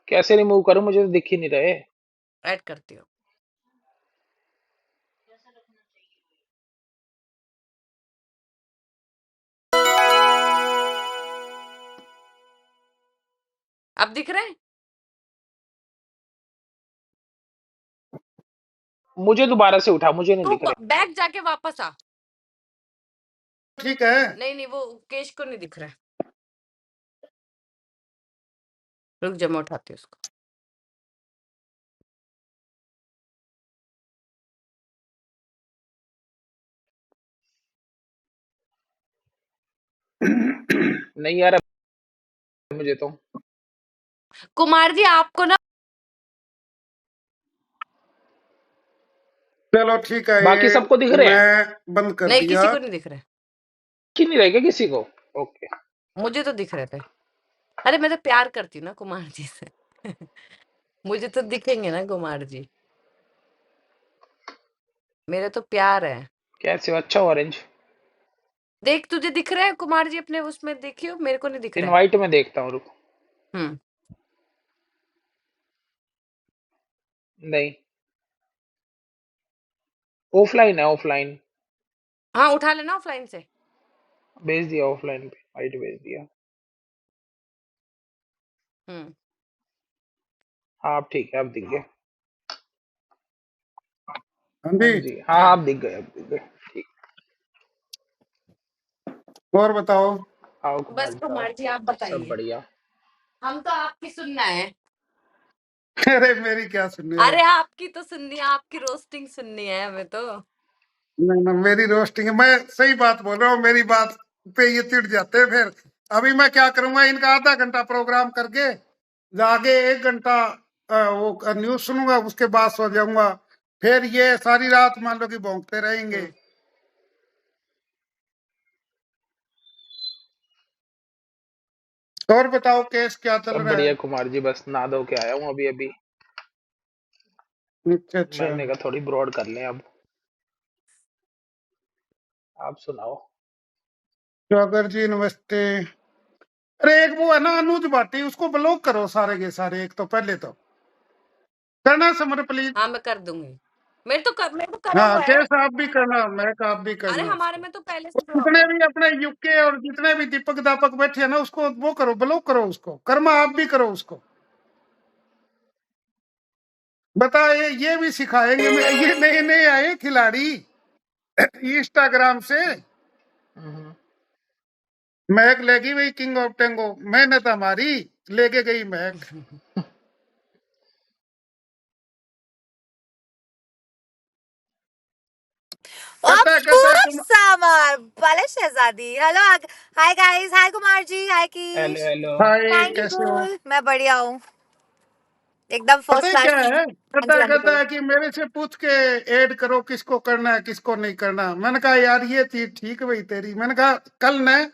कैसे रिमूव करूं, मुझे तो दिख ही नहीं रहे। ऐड करती हूँ। अब दिख रहे हैं? मुझे दोबारा से उठा, मुझे नहीं तो दिख रहे। बैक जाके वापस आ। ठीक है। नहीं नहीं, वो केश को नहीं दिख रहा है। रुक जा, मैं उठाती हूँ उसको। नहीं यार, मुझे तो कुमार जी आपको ना, चलो ठीक है, बाकी ये सबको दिख रहे हैं। मैं बंद कर नहीं दिया। किसी को नहीं दिख रहा है। दिख नहीं रहे क्या किसी को? ओके। मुझे तो दिख रहे थे। अरे मैं तो प्यार करती हूँ ना कुमार जी से। मुझे तो दिखेंगे ना कुमार जी, मेरे तो प्यार है। कैसे हो? अच्छा ऑरेंज। देख तुझे दिख रहा है कुमार जी, अपने उसमें देखियो, मेरे को नहीं दिख रहा है। इनवाइट में देखता हूँ, रुको। हम्म। नहीं, ऑफलाइन है, ऑफलाइन। हाँ उठा लेना ऑफलाइन से। भेज दिया, ऑफलाइन पे इनवाइट भेज दिया। हम्म। हाँ अब ठीक है, अब दिख गए। हाँ हाँ जी, जी, हाँ हाँ अब दिख गए, अब दिख गए। ठीक। और बताओ। आओ बस कुमार जी आओ। कुमार जी आप सब बताइए। बढ़िया। हम तो आपकी सुनना है। अरे मेरी क्या सुननी है। अरे आपकी तो सुननी है, आपकी रोस्टिंग सुननी है हमें तो। नहीं ना, मेरी रोस्टिंग है, मैं सही बात बोल रहा हूँ, मेरी बात पे ये चिढ़ जाते हैं फिर। अभी मैं क्या करूंगा, इनका आधा घंटा प्रोग्राम करके जाके 1 घंटा वो न्यूज सुनूंगा, उसके बाद सो जाऊंगा। फिर ये सारी रात मान लो कि भौंकते रहेंगे। हम्म। और बताओ, केस क्या चल सब रहा बढ़िया है। कुमार जी, बस नहा धो के आया हूँ अभी अभी। अच्छा अच्छा। मैंने कहा थोड़ी ब्रॉड कर लें अब। आप सुनाओ। सागर जी नमस्ते। अरे एक वो है ना अनुज भाटी, उसको ब्लॉक करो सारे के सारे, एक तो पहले तो करना समर प्लीज। हाँ मैं कर दूंगी। मेरे तो करा हाँ हुआ है। केस आप भी करना, मैं का आप भी अरे करना हमारे उसको। में तो पहले और से ब्लॉक जितने है। भी अपने यूके और जितने भी दीपक दापक बैठे हैं ना, उसको वो करो, ब्लॉक करो उसको। कर्मा आप भी करो उसको। बता, ये भी सिखाएंगे, ये नए नए आए खिलाड़ी इंस्टाग्राम से। हम्म। महक लेगी वही किंग ऑफ टेंगो, मेहनत हमारी लेके गई महक। Of कहता कहता course, Samar. Bala Shehzadi. Hello, hi guys. Hi Kumar ji. Hi hello Kish. Hello. Hi Thank you, कैसे हो। cool. मैं बढ़िया हूँ, एकदम पता फर्स्ट है क्या क्लास। है, हाँ जी, हाँ जी, कहता बोलो। है कि मेरे से पूछ के ऐड करो किसको करना है किसको नहीं करना। मैंने कहा यार ये चीज ठीक है भाई तेरी। मैंने कहा कल मैं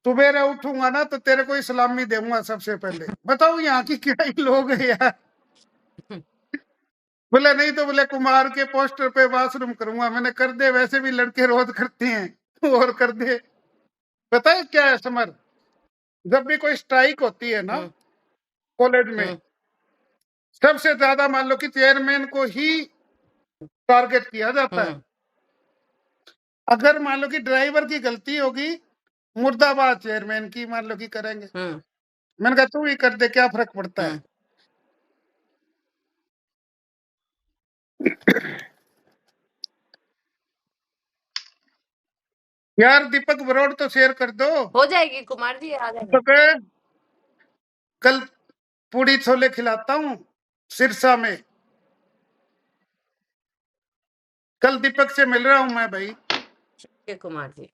सुबेरे उठूंगा ना तो तेरे को ही सलामी दूंगा सबसे पहले। बताओ यहाँ की क्या ही लोग है यार। बोले नहीं तो बोले कुमार के पोस्टर पे वाशरूम करूंगा। मैंने कर दे, वैसे भी लड़के रोज करते हैं और कर दे। पता है क्या है समर, जब भी कोई स्ट्राइक होती है ना हम्म। कॉलेज में, हम्म। सबसे ज्यादा मान लो कि चेयरमैन को ही टारगेट किया जाता है। हम्म। अगर मान लो कि ड्राइवर की गलती होगी, मुर्दाबाद चेयरमैन की मान लो कि करेंगे। हम्म। मैंने कहा तू ही कर दे, क्या फर्क पड़ता है। हम्म। यार दीपक बरोड़ तो शेयर कर दो। हो जाएगी कुमार जी, आ जाएगा। दीपक कल पूड़ी छोले खिलाता हूँ सिरसा में। कल दीपक से मिल रहा हूँ मैं भाई। ठीक है कुमार जी।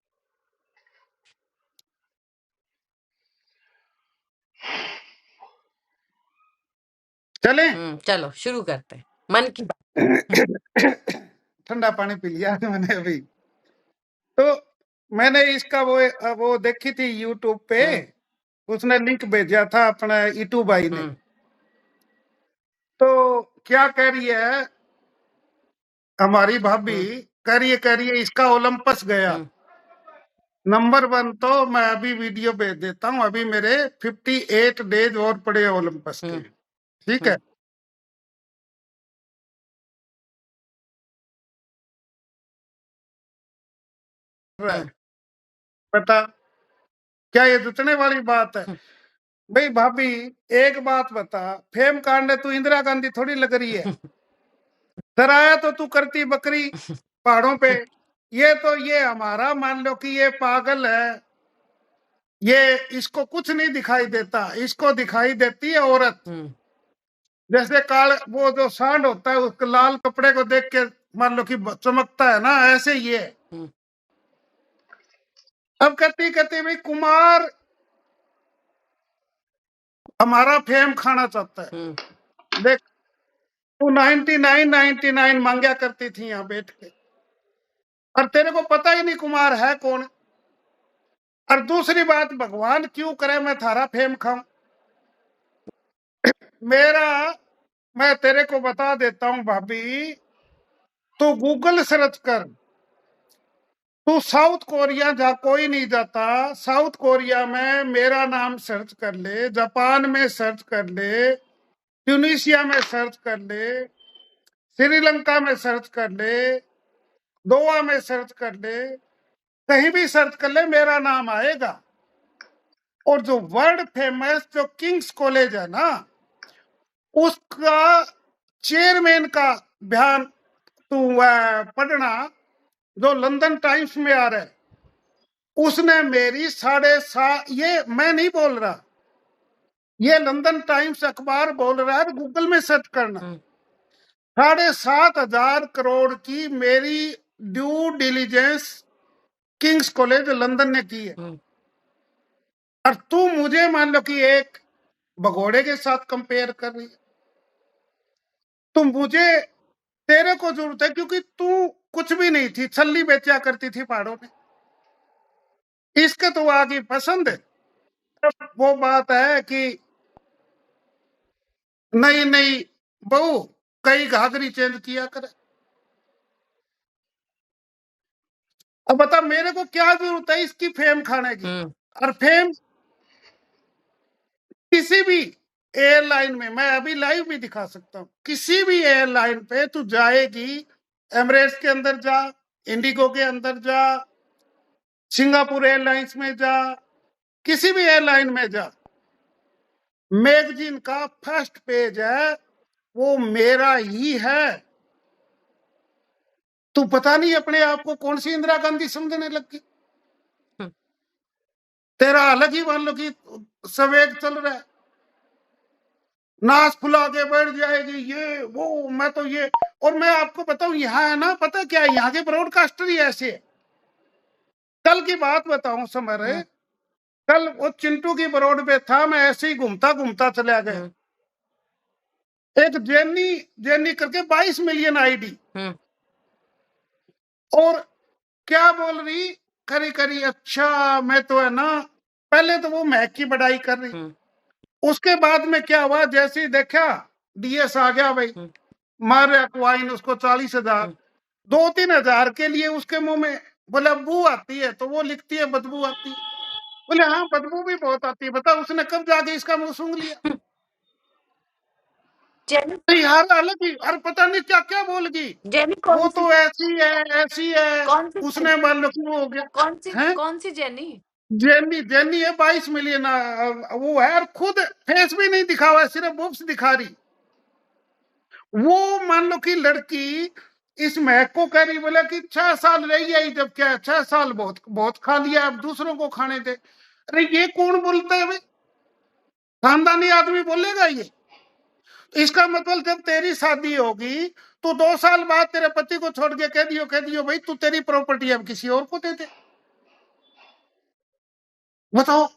चले। चलो शुरू करते हैं मन की बात। ठंडा पानी पी लिया मैंने अभी। तो मैंने इसका वो देखी थी यूट्यूब पे, उसने लिंक भेजा था अपना इटू भाई ने। तो क्या कह रही है हमारी भाभी, कह रही है इसका ओलंपस गया। नंबर 1 तो मैं अभी वीडियो भेज देता हूँ, अभी मेरे 58 डेज और पड़े ओलंपस के। ठीक है। बेटा क्या ये जुटने वाली बात है? भाई भाभी एक बात बता, फेम कांड तू इंदिरा गांधी थोड़ी लग रही है। डराया तो तू करती बकरी पहाड़ों पे। ये हमारा मान लो कि ये पागल है, ये इसको कुछ नहीं दिखाई देता, इसको दिखाई देती है औरत। जैसे काल वो जो सांड होता है उसके लाल कपड़े को देख के मान लो कि चमकता है ना, ऐसे ये। अब कहती कहती भाई कुमार हमारा फेम खाना चाहता है। देख तू 99 मांगा करती थी यहाँ बैठ के, और तेरे को पता ही नहीं कुमार है कौन। और दूसरी बात, भगवान क्यों करे मैं थारा फेम खाऊं? मेरा मैं तेरे को बता देता हूं भाभी, तू गूगल सर्च कर, तू साउथ कोरिया जा, कोई नहीं जाता साउथ कोरिया में, मेरा नाम सर्च कर ले, जापान में सर्च कर ले, ट्यूनिशिया में सर्च कर ले, श्रीलंका में सर्च कर ले, गोवा में सर्च कर ले, कहीं भी सर्च कर ले मेरा नाम आएगा। और जो वर्ल्ड फेमस जो किंग्स कॉलेज है ना, उसका चेयरमैन का बयान तू पढ़ना, जो लंदन टाइम्स में आ रहा है, उसने मेरी 7.5, ये मैं नहीं बोल रहा, ये लंदन टाइम्स अखबार बोल रहा है, गूगल में सर्च करना। 7,500 करोड़ की मेरी due diligence Kings college London ने की है। और तू मुझे मान लो कि एक भगोड़े के साथ कंपेयर कर रही है। तुम मुझे, तेरे को जरूरत है क्योंकि तू कुछ भी नहीं थी, छल्ली बेचा करती थी पहाड़ों में, इसके तो आगे पसंद है। वो बात है कि नहीं नहीं बहू कई घाघरी चेंज किया करे। अब बता मेरे को क्या जरूरत है इसकी फेम खाने की? और फेम किसी भी एयरलाइन में, मैं अभी लाइव भी दिखा सकता हूँ, किसी भी एयरलाइन पे तू जाएगी, एमिरेट्स के अंदर जा, इंडिगो के अंदर जा, सिंगापुर एयरलाइंस में जा, किसी भी एयरलाइन में जा, मैगजीन का फर्स्ट पेज है वो मेरा ही है। तू पता नहीं अपने आप को कौन सी इंदिरा गांधी समझने लगी। तेरा अलग ही मान लो कि सवेग चल रहा है, नाच फुला के बैठ जाएगी ये वो, मैं तो ये। और मैं आपको बताऊं यहाँ है ना, पता क्या है, यहाँ के ब्रॉडकास्टर ही ऐसे है। कल की बात बताऊं समर, कल वो चिंटू की ब्रॉड पे था, मैं ऐसे ही घूमता घूमता चला गया, एक जेनी जेनी करके 22 मिलियन आईडी, और क्या बोल रही करी करी, अच्छा मैं तो है ना, पहले तो वो महक की बड़ाई कर रही, उसके बाद में क्या हुआ, जैसे ही देखा डीएस आ गया भाई, मार अक्वाइन उसको 40,000, 2-3 हजार के लिए उसके मुंह में बोले बू आती है, तो वो लिखती है बदबू आती है। बोले हाँ बदबू भी बहुत आती है, बता उसने कब जाके इसका मुंह सूंघ लिया। तो यार अलग ही, अरे पता नहीं क्या क्या बोल गई, वो तो ऐसी है, उसने मान लो कि वो हो गया। कौन सी जेनी? जेनी जेनी है, 22 मिलियन वो है, और खुद फेस भी नहीं दिखा हुआ है, सिर्फ बुक्स दिखा रही। वो मान लो कि लड़की इस महक को कह रही, बोला कि 6 साल रही है, जब क्या 6 साल बहुत बहुत खा लिया, अब दूसरों को खाने दे। अरे ये कौन बोलता है भाई, खानदानी आदमी बोलेगा ये? इसका मतलब जब तेरी शादी होगी तो 2 साल बाद तेरे पति को छोड़ के कह दियो भाई तू तेरी प्रॉपर्टी अब किसी और को दे दे। बताओ,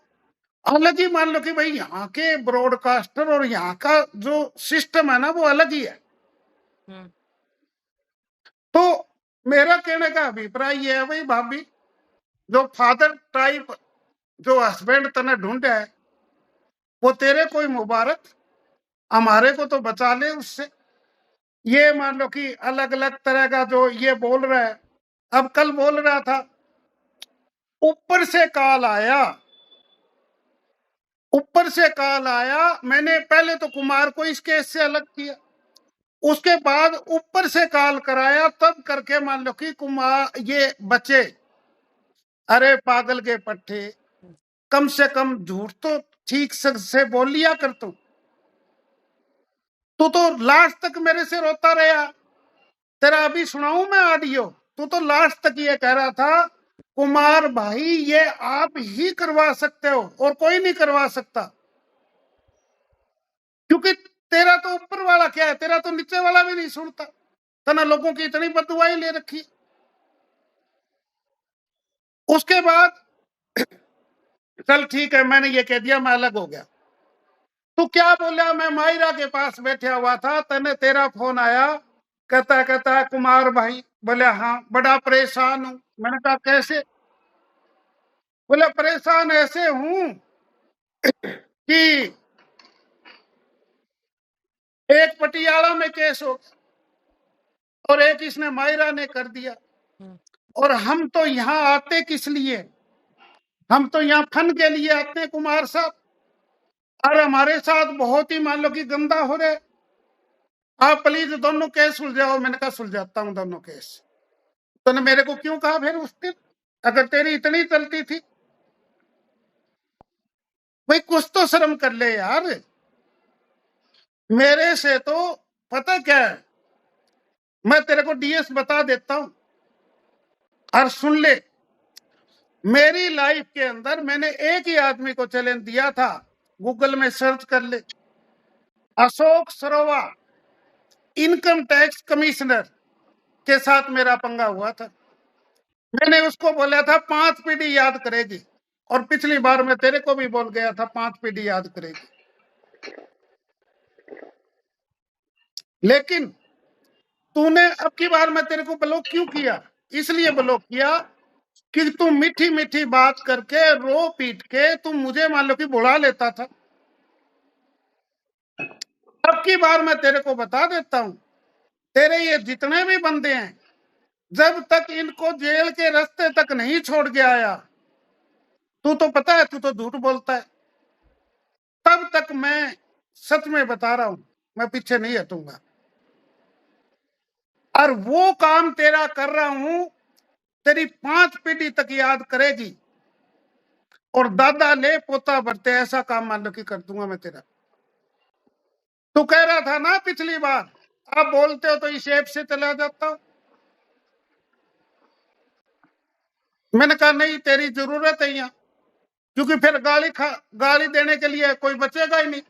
अलग ही मान लो कि भाई यहाँ के ब्रॉडकास्टर और यहाँ का जो सिस्टम है ना वो अलग ही है। तो मेरा कहने का अभिप्राय ये है भाई भाभी, जो फादर टाइप जो हस्बैंड तने ढूंढा है वो तेरे कोई मुबारक, हमारे को तो बचा ले उससे। ये मान लो कि अलग अलग तरह का जो ये बोल रहा है, अब कल बोल रहा था ऊपर से कॉल आया, ऊपर से कॉल आया, मैंने पहले तो कुमार को इस केस से अलग किया, उसके बाद ऊपर से कॉल कराया, तब करके मान लो कि कुमार ये बचे। अरे पागल के पट्टे, कम से कम झूठ तो ठीक से बोल लिया कर तू तो लास्ट तक मेरे से रोता रहा। तेरा अभी सुनाऊं मैं ऑडियो, तू तो लास्ट तक ये कह रहा था कुमार भाई ये आप ही करवा सकते हो और कोई नहीं करवा सकता, क्योंकि तेरा तो ऊपर वाला क्या है, तेरा तो नीचे वाला भी नहीं सुनता। तना लोगों की इतनी बददुआई ले रखी। उसके बाद चल ठीक है, मैंने ये कह दिया, मैं अलग हो गया। तू क्या बोला? मैं मायरा के पास बैठा हुआ था, तने तेरा फोन आया, कहता है कुमार भाई। बोले हाँ, बड़ा परेशान हूं। मैंने कहा कैसे? बोले परेशान ऐसे हूं कि एक पटियाला में केस हो और एक इसने मायरा ने कर दिया, और हम तो यहाँ आते किस लिए? हम तो यहाँ फन के लिए आते हैं कुमार साहब, और हमारे साथ बहुत ही मान लो कि गंदा हो रहा है। आप प्लीज दोनों केस सुलझाओ। मैंने कहा सुलझाता हूँ दोनों केस। तूने मेरे को क्यों कहा फिर उस दिन, अगर तेरी इतनी चलती थी? भाई कुछ तो शर्म कर ले यार। मेरे से तो पता क्या है, मैं तेरे को डीएस बता देता हूं और सुन ले। मेरी लाइफ के अंदर मैंने एक ही आदमी को चैलेंज दिया था, गूगल में सर्च कर ले, अशोक सरोवा इनकम टैक्स कमिश्नर के साथ मेरा पंगा हुआ था। मैंने उसको बोला था 5 पीढ़ी याद करेगी, और पिछली बार मैं तेरे को भी बोल गया था 5 पीढ़ी याद करेगी। लेकिन तूने अब की बार मैं तेरे को ब्लॉक क्यों किया? इसलिए ब्लॉक किया कि तू मीठी मीठी बात करके रो पीट के तू मुझे मान लो कि बुला लेता था। अब की बार मैं तेरे को बता देता हूं, तेरे ये जितने भी बंदे हैं, जब तक इनको जेल के रास्ते तक नहीं छोड़ के आया, तू तो पता है तू तो झूठ बोलता है, तब तक मैं सच में बता रहा हूं, मैं पीछे नहीं हटूंगा। और वो काम तेरा कर रहा हूं, तेरी 5 पीढ़ी तक याद करेगी, और दादा ले पोता भरते ऐसा काम मान लो कि कर दूंगा मैं तेरा। तू कह रहा था ना पिछली बार, आप बोलते हो तो इस ऐप से चला जाता हूं। मैंने कहा नहीं, तेरी जरूरत है यहाँ, क्योंकि फिर गाली देने के लिए कोई बचेगा ही नहीं।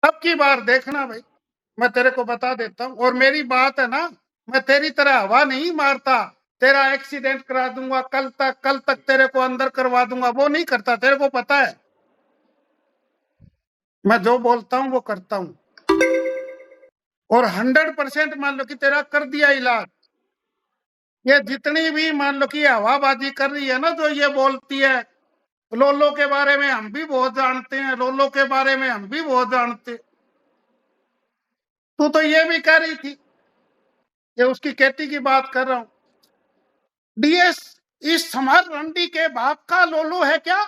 अब की बार देखना भाई, मैं तेरे को बता देता हूं। और मेरी बात है ना, मैं तेरी तरह हवा नहीं मारता, तेरा एक्सीडेंट करा दूंगा, कल तक तेरे को अंदर करवा दूंगा, वो नहीं करता, तेरे को पता है। मैं जो बोलता हूं वो करता हूं, और 100% मान लो कि तेरा कर दिया इलाज। ये जितनी भी मान लो कि हवाबाजी कर रही है ना, जो ये बोलती है लोलो के बारे में हम भी बहुत जानते हैं, लोलो के बारे में हम भी बहुत जानते। तू तो ये भी कह रही थी, ये उसकी केटी की बात कर रहा हूं, डीएस इस समर रंडी के बाप का लोलो है क्या?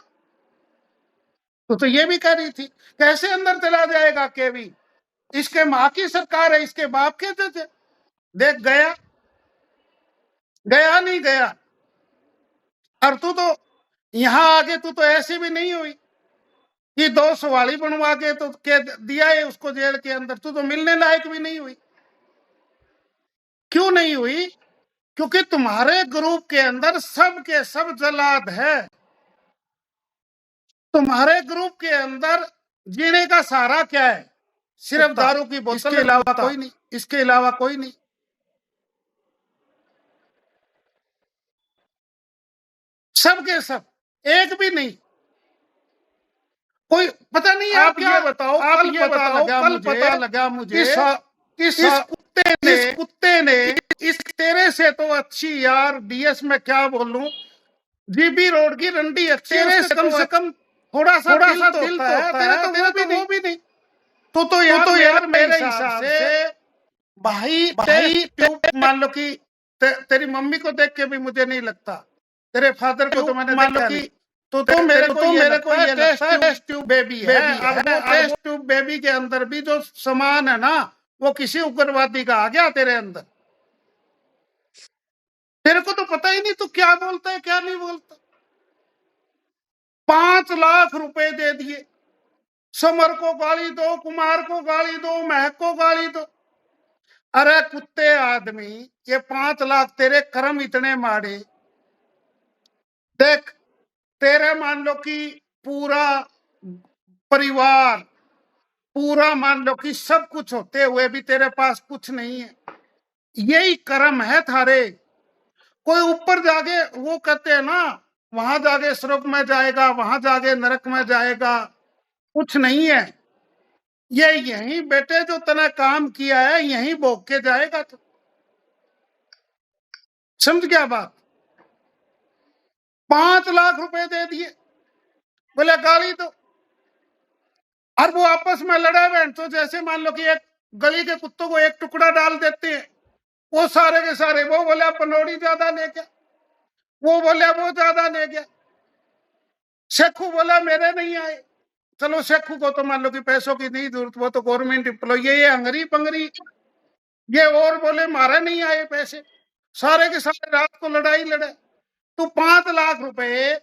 तो ये भी कह रही थी, कैसे अंदर चला जाएगा केवी, इसके माँ की सरकार है, इसके बाप के थे। देख गया नहीं गया। और तू तो यहाँ आगे तू तो ऐसी भी नहीं हुई कि 2 सवाली बनवा के तो के दिया है उसको जेल के अंदर, तू तो मिलने लायक भी नहीं हुई। क्यों नहीं हुई? क्योंकि तुम्हारे ग्रुप के अंदर सब के सब जलाद है। तुम्हारे ग्रुप के अंदर जीने का सहारा क्या है? सिर्फ दारू की बोतल, इसके अलावा कोई नहीं, इसके अलावा कोई नहीं। सब के सब, एक भी नहीं। कोई पता नहीं। आप ये बताओ, कल पता लगा मुझे इस कुत्ते ने इस तेरे से तो अच्छी यार, डीएस में क्या बोलूं, जीबी रोड की रंडी अच्छी, तेरे से कम थोड़ा सा दिल तो होता है, तेरा तो वो भी नहीं। तो यार मेरे हिसाब से भाई मान लो कि तेरी मम्मी को देख के भी मुझे नहीं लगता, तेरे फादर को तो मैंने मान लो कि तो मेरे को ये लगता है टेस्ट ट्यूब बेबी है। अब वो टेस्ट ट्यूब बेबी के अंदर भी जो सामान है ना, वो किसी उग्रवादी का आ गया तेरे अंदर। तेरे को तो पता ही नहीं तू क्या बोलता है क्या नहीं बोलता। 5 लाख रुपए दे दिए, समर को गाली दो, कुमार को गाली दो, महक को गाली दो। अरे कुत्ते आदमी, ये 5 लाख तेरे कर्म इतने मारे। देख, तेरे मान लो कि पूरा परिवार, पूरा मान लो कि सब कुछ होते हुए भी तेरे पास कुछ नहीं है। यही कर्म है थारे। कोई ऊपर जाके वो कहते हैं ना, वहां जाके स्वर्ग में जाएगा, वहां जाके नरक में जाएगा, कुछ नहीं है। ये यही बेटे जो तने काम किया है यही भोग के जाएगा। तो समझ गया बात। 5 लाख रुपए दे दिए, बोले गाली दो। और वो आपस में लड़े बहन, तो जैसे मान लो कि एक गली के कुत्तों को एक टुकड़ा डाल देते हैं, वो सारे के सारे, वो बोले पनौड़ी ज्यादा ले गया, वो बोले वो ज्यादा ले गया, शेखू बोला मेरे नहीं आए। चलो शेखू को तो मान लो कि पैसों की नहीं जरूरत, वो तो गवर्नमेंट एम्प्लॉय, ये अंगरी पंगरी ये और बोले मारे नहीं आए पैसे। सारे के सारे रात को लड़ाई लड़े। तो 5 लाख रुपए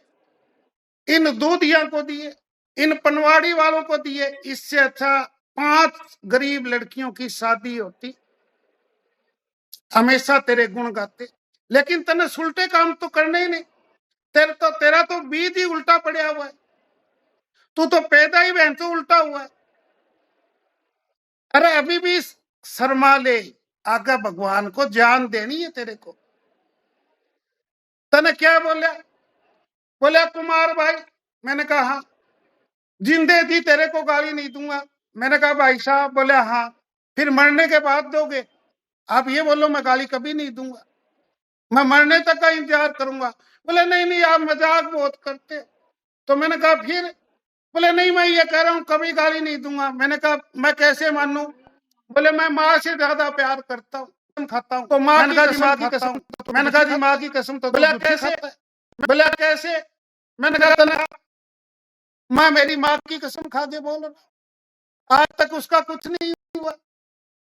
इन दूधिया को दिए, इन पनवाड़ी वालों को दिए। इससे अच्छा 5 गरीब लड़कियों की शादी होती, हमेशा तेरे गुण गाते। लेकिन तने उल्टे काम तो करने ही नहीं। तेरा तो बीज ही उल्टा पड़ा हुआ है। तू तो पैदा ही बहन तो उल्टा हुआ है। अरे अभी भी शर्मा ले, आगे भगवान को जान देनी है तेरे को। तने क्या बोला? बोले कुमार भाई। मैंने कहा हाँ। जिंदे दी तेरे को गाली नहीं दूंगा। मैंने कहा भाई साहब। बोले हाँ। फिर मरने के बाद दोगे? आप ये बोलो मैं गाली कभी नहीं दूंगा, मैं मरने तक का इंतजार करूंगा। बोले नहीं नहीं आप मजाक बहुत करते। तो मैंने कहा फिर? बोले नहीं मैं ये कह रहा हूँ कभी गाली नहीं दूंगा। मैंने कहा मैं कैसे मानूं? बोले मैं माँ से ज्यादा प्यार करता हूँ, खाता हूँ। तो माँ की कसम। मैंने कहा जी माँ की कसम। तो बोले कैसे? बोले कैसे? मैंने कहा मैं मेरी माँ की कसम खा के बोल रहा, आज तक उसका कुछ नहीं हुआ।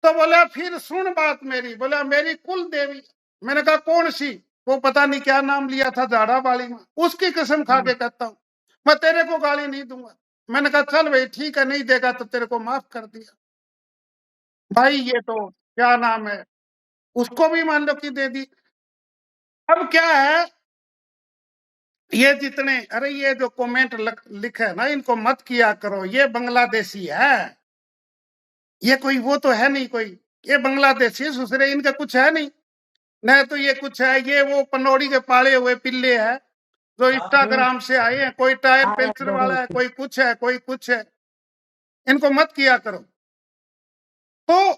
तो बोला फिर सुन बात मेरी। बोला मेरी कुल देवी। मैंने कहा कौन सी? वो पता नहीं क्या नाम लिया था, झाड़ा वाली माँ, उसकी कसम खा के कहता हूँ मैं तेरे को गाली नहीं दूंगा। मैंने कहा चल भाई ठीक है, नहीं देगा तो तेरे को माफ कर दिया। भाई ये तो क्या नाम है, उसको भी मान लो कि दे दी। अब क्या है, ये जितने, अरे ये जो कमेंट लिखे ना, इनको मत किया करो। ये बांग्लादेशी है, ये कोई वो तो है नहीं कोई। ये बांग्लादेशी दूसरे, इनका कुछ है नहीं। नहीं तो ये कुछ है, ये वो पनौड़ी के पाले हुए पिल्ले हैं जो इंस्टाग्राम से आए हैं। कोई टायर पंचर वाला है, कोई कुछ है, कोई कुछ है। इनको मत किया करो। तो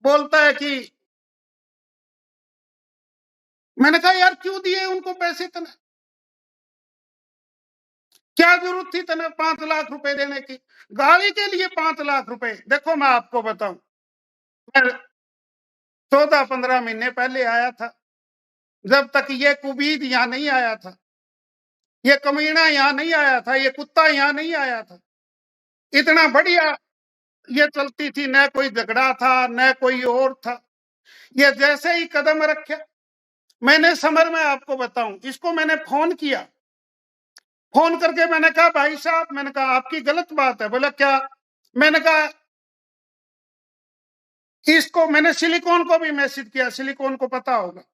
बोलता है कि मैंने कहा यार क्यों दिए उनको पैसे? तने क्या जरूरत थी तने 5 लाख रुपए देने की? गाड़ी के लिए 5 लाख रुपए। देखो मैं आपको बताऊं, मैं 14-15 महीने पहले आया था, जब तक ये कुबीद यहाँ नहीं आया था, ये कमीना यहाँ नहीं आया था, ये कुत्ता यहाँ नहीं आया था। इतना बढ़िया ये चलती थी, न कोई झगड़ा था न कोई और था। ये जैसे ही कदम रखे, मैंने समर में आपको बताऊं, इसको मैंने फोन किया। फोन करके मैंने कहा भाई साहब, मैंने कहा आपकी गलत बात है। बोला क्या? मैंने कहा इसको, मैंने सिलिकॉन को भी मैसेज किया, सिलिकॉन को पता होगा।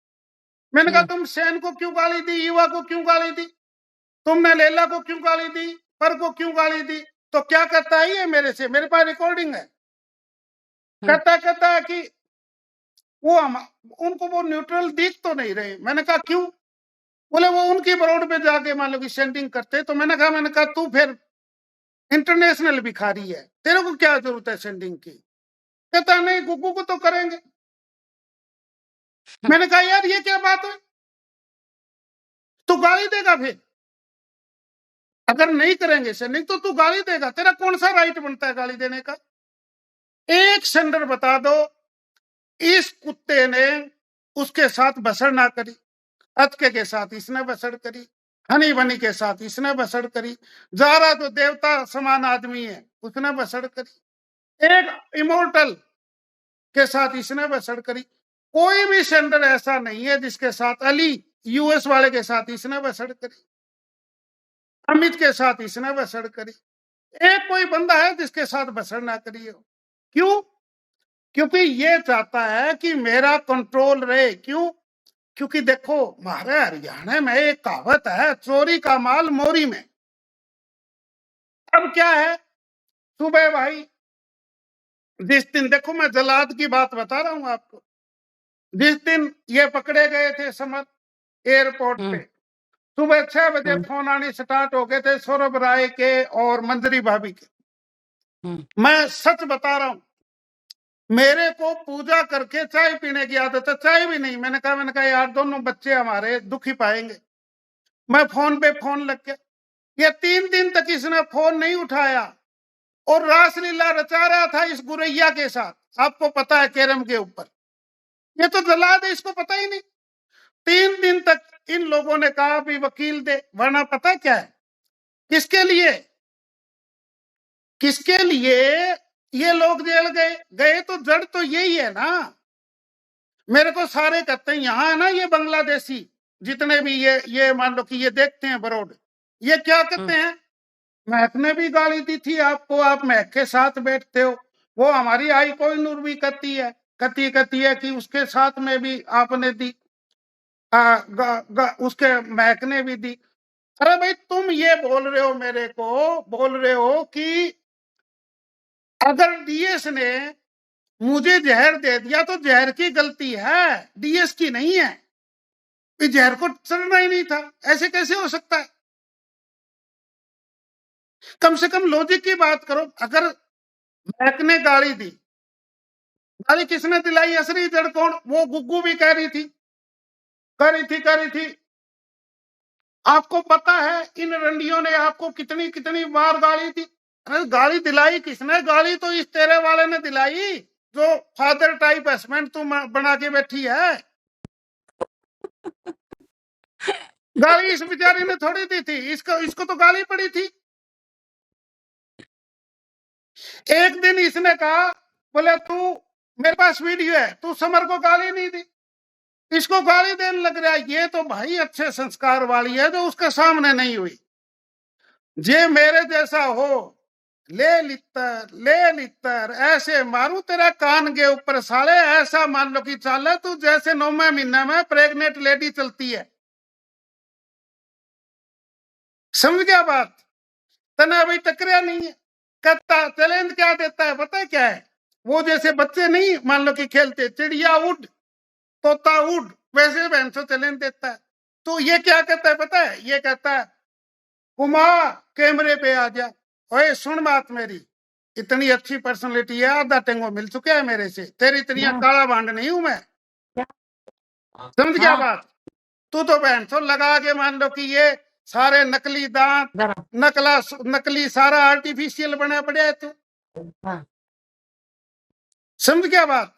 मैंने कहा तुम सेन को क्यों गाली दी, युवा को क्यों गाली दी, तुमने लेला को क्यों गाली दी, पर को क्यों गाली दी? तो क्या कहता है ये मेरे से, मेरे पास रिकॉर्डिंग है। कहता है कि वो उनको वो न्यूट्रल दिख तो नहीं रहे। मैंने कहा क्यों? बोले वो उनकी ब्रॉड पे जाके मान लो कि सेंडिंग करते। तो मैंने कहा तू फिर इंटरनेशनल भिखारी है, तेरे को क्या जरूरत है सेंडिंग की? कहता नहीं गुग्गू को तो करेंगे। मैंने कहा यार ये क्या बात है, तू गाली देगा फिर? अगर नहीं करेंगे सेंडिंग तो तू गाली देगा, तेरा कौन सा राइट बनता है गाली देने का? एक सेंडर बता दो इस कुत्ते ने उसके साथ बसर ना करी, अतके के साथ इसने बसड़ करी, हनी बनी के साथ इसने बसड़ करी, जारा जो देवता समान आदमी है उसने बसड़ करी, एक इमोर्टल के साथ इसने बसड़ करी। कोई भी सेंडर ऐसा नहीं है जिसके साथ, अली यूएस वाले के साथ इसने बसड़ करी, अमित के साथ इसने बसड़ करी, एक कोई बंदा है जिसके साथ बसड़ ना करी हो। क्यों? क्योंकि ये चाहता है कि मेरा कंट्रोल रहे। क्यों? क्योंकि देखो हमारे हरियाणा में एक कहावत है, चोरी का माल मोरी में। अब क्या है, सुबह भाई जिस दिन, देखो मैं जलाद की बात बता रहा हूं आपको, जिस दिन ये पकड़े गए थे समर एयरपोर्ट पे, सुबह 6 बजे फोन आने स्टार्ट हो गए थे सौरभ राय के और मंजरी भाभी के। मैं सच बता रहा हूं, मेरे को पूजा करके चाय पीने की आदत है, चाय भी नहीं। मैंने कहा यार दोनों बच्चे हमारे दुखी पाएंगे। मैं फोन पे फोन लग गया, ये 3 दिन तक इसने फोन नहीं उठाया और रासलीला रचा रहा था इस गुरैया के साथ। आपको पता है कैरम के ऊपर, ये तो जलाद है, इसको पता ही नहीं। 3 दिन तक इन लोगों ने कहा भी वकील दे, वरना पता क्या है किसके लिए, किसके लिए ये लोग जेल गए तो जड़ तो यही है ना। मेरे को सारे कहते हैं यहाँ है ना ये बांग्लादेशी जितने भी ये मान लो कि ये देखते हैं बरोड, ये क्या कहते हैं, महक ने भी गाली दी थी आपको, आप महक के साथ बैठते हो। वो हमारी आई कोई नूर भी कहती है कि उसके साथ में भी आपने दी, उसके महक ने भी दी। अरे भाई तुम ये बोल रहे हो, मेरे को बोल रहे हो कि अगर डीएस ने मुझे जहर दे दिया तो जहर की गलती है, डीएस की नहीं है। जहर को चढ़ना ही नहीं था, ऐसे कैसे हो सकता है? कम से कम लॉजिक की बात करो। अगर महक ने गाली दी, गाली किसने दिलाई, असली जड़ कौन? वो गुग्गू भी कह रही थी। आपको पता है इन रंडियों ने आपको कितनी कितनी बार गाली दी। अरे गाली दिलाई किसने? गाली तो इस तेरे वाले ने दिलाई जो फादर टाइप हस्बैंड तुम बना के बैठी है। गाली इस बेचारी ने थोड़ी दी थी, इसको तो गाली पड़ी थी। एक दिन इसने कहा, बोले तू मेरे पास वीडियो है, तू समर को गाली नहीं दी, इसको गाली देने लग रहा है। ये तो भाई अच्छे संस्कार वाली है जो उसके सामने नहीं हुई। जे मेरे जैसा हो ले लित्तर ऐसे मारू तेरा कान के ऊपर साले, ऐसा मान लो कि चाले तू जैसे 9वें महीने में प्रेग्नेंट लेडी चलती है। समझ गया बात? तना भाई टकरिया नहीं है, कहता चैलेंज क्या देता है पता है क्या है? वो जैसे बच्चे नहीं मान लो कि खेलते चिड़िया उड़ तोता उड़, वैसे भैंसो चैलेंज देता है। तो ये क्या कहता है पता है? ये कहता है कुमार कैमरे पे आ जा, ओए सुन बात मेरी, इतनी अच्छी पर्सनालिटी है, आधा टेंगो मिल चुका है मेरे से, तेरी इतनी काला भांड नहीं हूं मैं। समझ गया बात? तू तो बहन तो लगा के मान लो कि ये सारे नकली दांत, नकली सारा आर्टिफिशियल बना पड़ा है तू। समझ गया बात?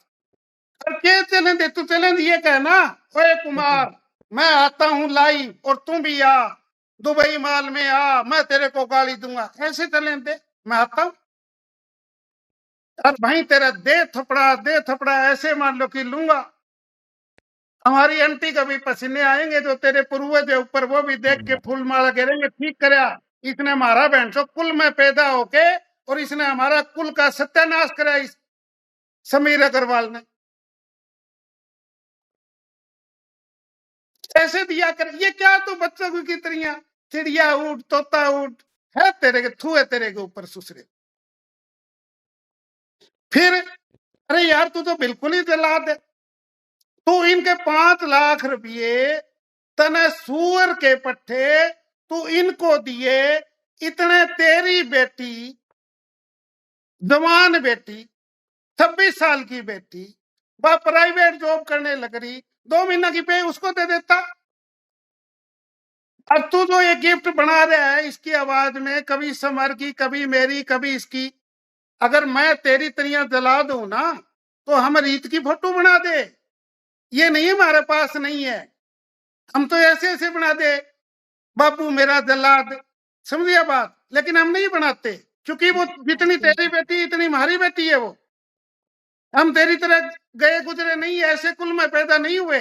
क्या चैलेंज दे? तू चैलेंज ये कहना, ओए कुमार मैं आता हूं लाइव और तू भी आ, दुबई माल में आ, मैं तेरे को गाली दूंगा, ऐसे चैलेंज दे, मैं आता हूं। और भाई तेरा दे थपड़ा ऐसे मान लो कि लूंगा। हमारी आंटी का भी पसीने आएंगे जो तेरे पूर्वज है ऊपर, वो भी देख के फूल माला करेंगे, ठीक करा इसने हमारा बहन सो कुल में पैदा होके, और इसने हमारा कुल का सत्यानाश करा इस समीर अग्रवाल ने। ऐसे दिया कर, ये क्या तू बच्चों की कितनियां चिड़िया उठ तोता उठ है, तेरे के थू है तेरे के ऊपर सुसरे। फिर अरे यार तू तो बिल्कुल ही जलाद है, तू इनके 5 लाख रुपये तने सुअर के पट्टे तू इनको दिए, इतने तेरी बेटी जवान बेटी 26 साल की बेटी वह प्राइवेट जॉब करने लग रही, 2 महीना की पे उसको दे देता। अब तू जो ये गिफ्ट बना रहा है इसकी आवाज में कभी समर की, कभी मेरी, कभी इसकी, अगर मैं तेरी तरिया जला दूं ना तो हम रीत की फोटो बना दे। ये नहीं हमारे पास नहीं है, हम तो ऐसे ऐसे बना दे, बापू मेरा जल्लाद, समझिए बात। लेकिन हम नहीं बनाते, क्योंकि वो जितनी तेरी बेटी इतनी हमारी बेटी है। वो हम तेरी तरह गए गुजरे नहीं है, ऐसे कुल में पैदा नहीं हुए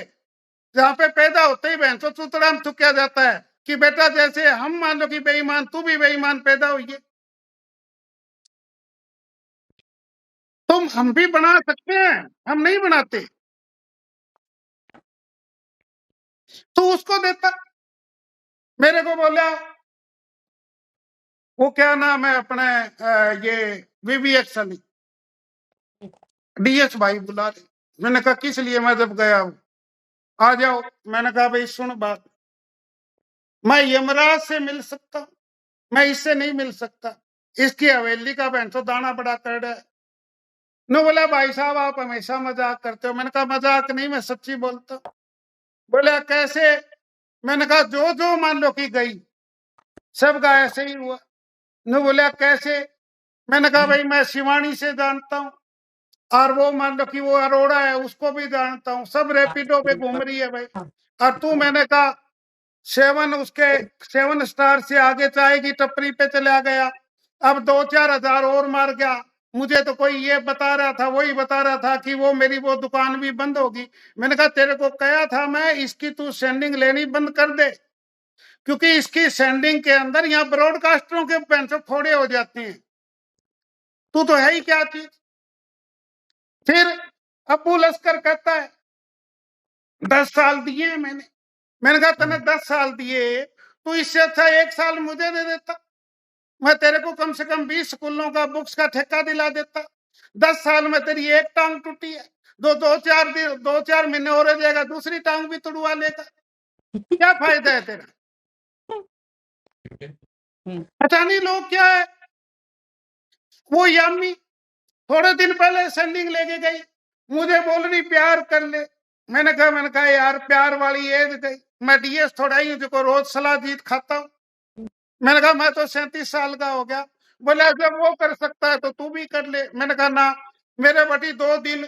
जहां पे पैदा होते ही बहन तो चुतड़ा में थुक्या जाता है कि बेटा जैसे हम मान लो कि बेईमान, तू भी बेईमान पैदा हुई है। तुम हम भी बना सकते हैं, हम नहीं बनाते। तो उसको देता, मेरे को बोला वो क्या नाम है अपने ये वीवीएक्स अली, डीएस भाई बुला रहे। मैंने कहा किस लिए? मैं जब गया हूं, आ जाओ। मैंने कहा भाई सुन बात, मैं यमराज से मिल सकता हूं, मैं इससे नहीं मिल सकता। इसकी हवेली का बहन तो दाना बड़ा कर रहा है। नो बोला भाई साहब आप हमेशा मजाक करते हो। मैंने कहा मजाक नहीं, मैं सच्ची बोलता हूं। बोला कैसे? मैंने कहा जो जो मान लो कि गई सबका ऐसे ही हुआ। नो बोला कैसे? मैंने कहा भाई मैं शिवानी से जानता हूं, और वो मान लो कि वो अरोड़ा है उसको भी जानता हूं, सब रैपिडो पे घूम रही है भाई। और तू, मैंने कहा सेवन, उसके 7 स्टार से आगे चाय की टपरी पे चला गया, अब 2-4 हजार और मार गया। मुझे तो कोई ये बता रहा था, वही बता रहा था कि वो मेरी वो दुकान भी बंद होगी। मैंने कहा तेरे को कहा था मैं, इसकी तू सेंडिंग लेनी बंद कर दे, क्योंकि इसकी सेंडिंग के अंदर यहाँ ब्रॉडकास्टरों के पेंशन फोड़े हो जाते हैं। तू तो है ही क्या चीज। फिर अबू लश्कर कहता है 10 साल दिए हैं मैंने। मैंने कहा तूने 10 साल दिए, तो इससे अच्छा 1 साल मुझे दे देता, मैं तेरे को कम से कम 20 स्कूलों का बुक्स का ठेका दिला देता। 10 साल में तेरी एक टांग टूटी है, दो चार महीने और रह जाएगा, दूसरी टांग भी तुड़वा लेगा। क्या फायदा है तेरा? पता नहीं लोग क्या है। वो यामी थोड़े दिन पहले सेंडिंग लेके गई, मुझे बोल रही प्यार कर ले। मैंने कहा यार प्यार वाली एज गई, मैं डीएस थोड़ा ही जो रोज सलाह जीत खाता हूँ। मैंने कहा मैं तो 37 साल का हो गया। बोले जब वो कर सकता है तो तू भी कर ले। मैंने कहा ना, मेरे बेटी 2 दिन,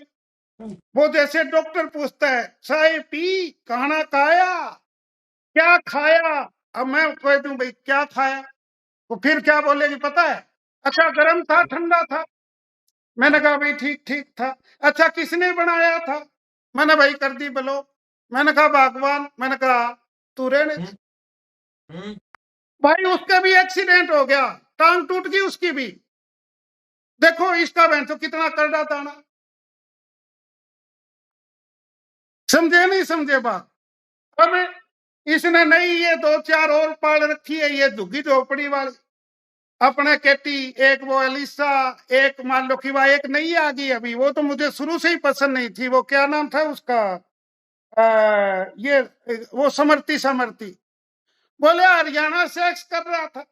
वो जैसे डॉक्टर पूछता है चाय पी, खाना खाया, क्या खाया। अब मैं कह दूं भाई क्या खाया, तो फिर क्या बोलेगी पता है? अच्छा गर्म था ठंडा था। मैंने कहा भाई ठीक ठीक था। अच्छा किसने बनाया था? मैंने भाई कर दी बोलो। मैंने कहा भगवान। मैंने कहा तू रहने दे। भाई उसका भी एक्सीडेंट हो गया, टांग टूट गई उसकी भी। देखो इसका बहन तो कितना करड़ा ताना। समझे नहीं समझे बात? अब इसने नहीं ये 2-4 और पाल रखी है, ये झुग्गी झोपड़ी वाली अपने केटी, एक वो एलिसा, एक मान लो कि वह एक नहीं आ गई अभी, वो तो मुझे शुरू से ही पसंद नहीं थी। वो क्या नाम था उसका? ये वो समर्ति समर्ति। बोले हरियाणा सेक्स कर रहा था,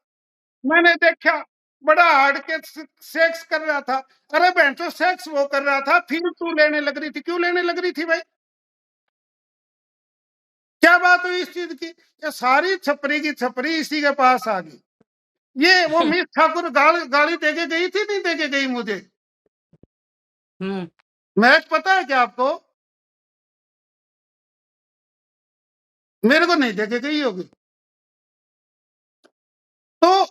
मैंने देखा बड़ा हार्ड के सेक्स कर रहा था। अरे बहन तो सेक्स वो कर रहा था, फिर तू लेने लग रही थी, क्यों लेने लग रही थी भाई? क्या बात हुई इस चीज की? ये सारी छपरी की छपरी इसी के पास आ गई। ये वो मिस ठाकुर गाली देके गई थी, नहीं देके गई मुझे? मैच पता है क्या आपको? मेरे को नहीं देके गई होगी। तो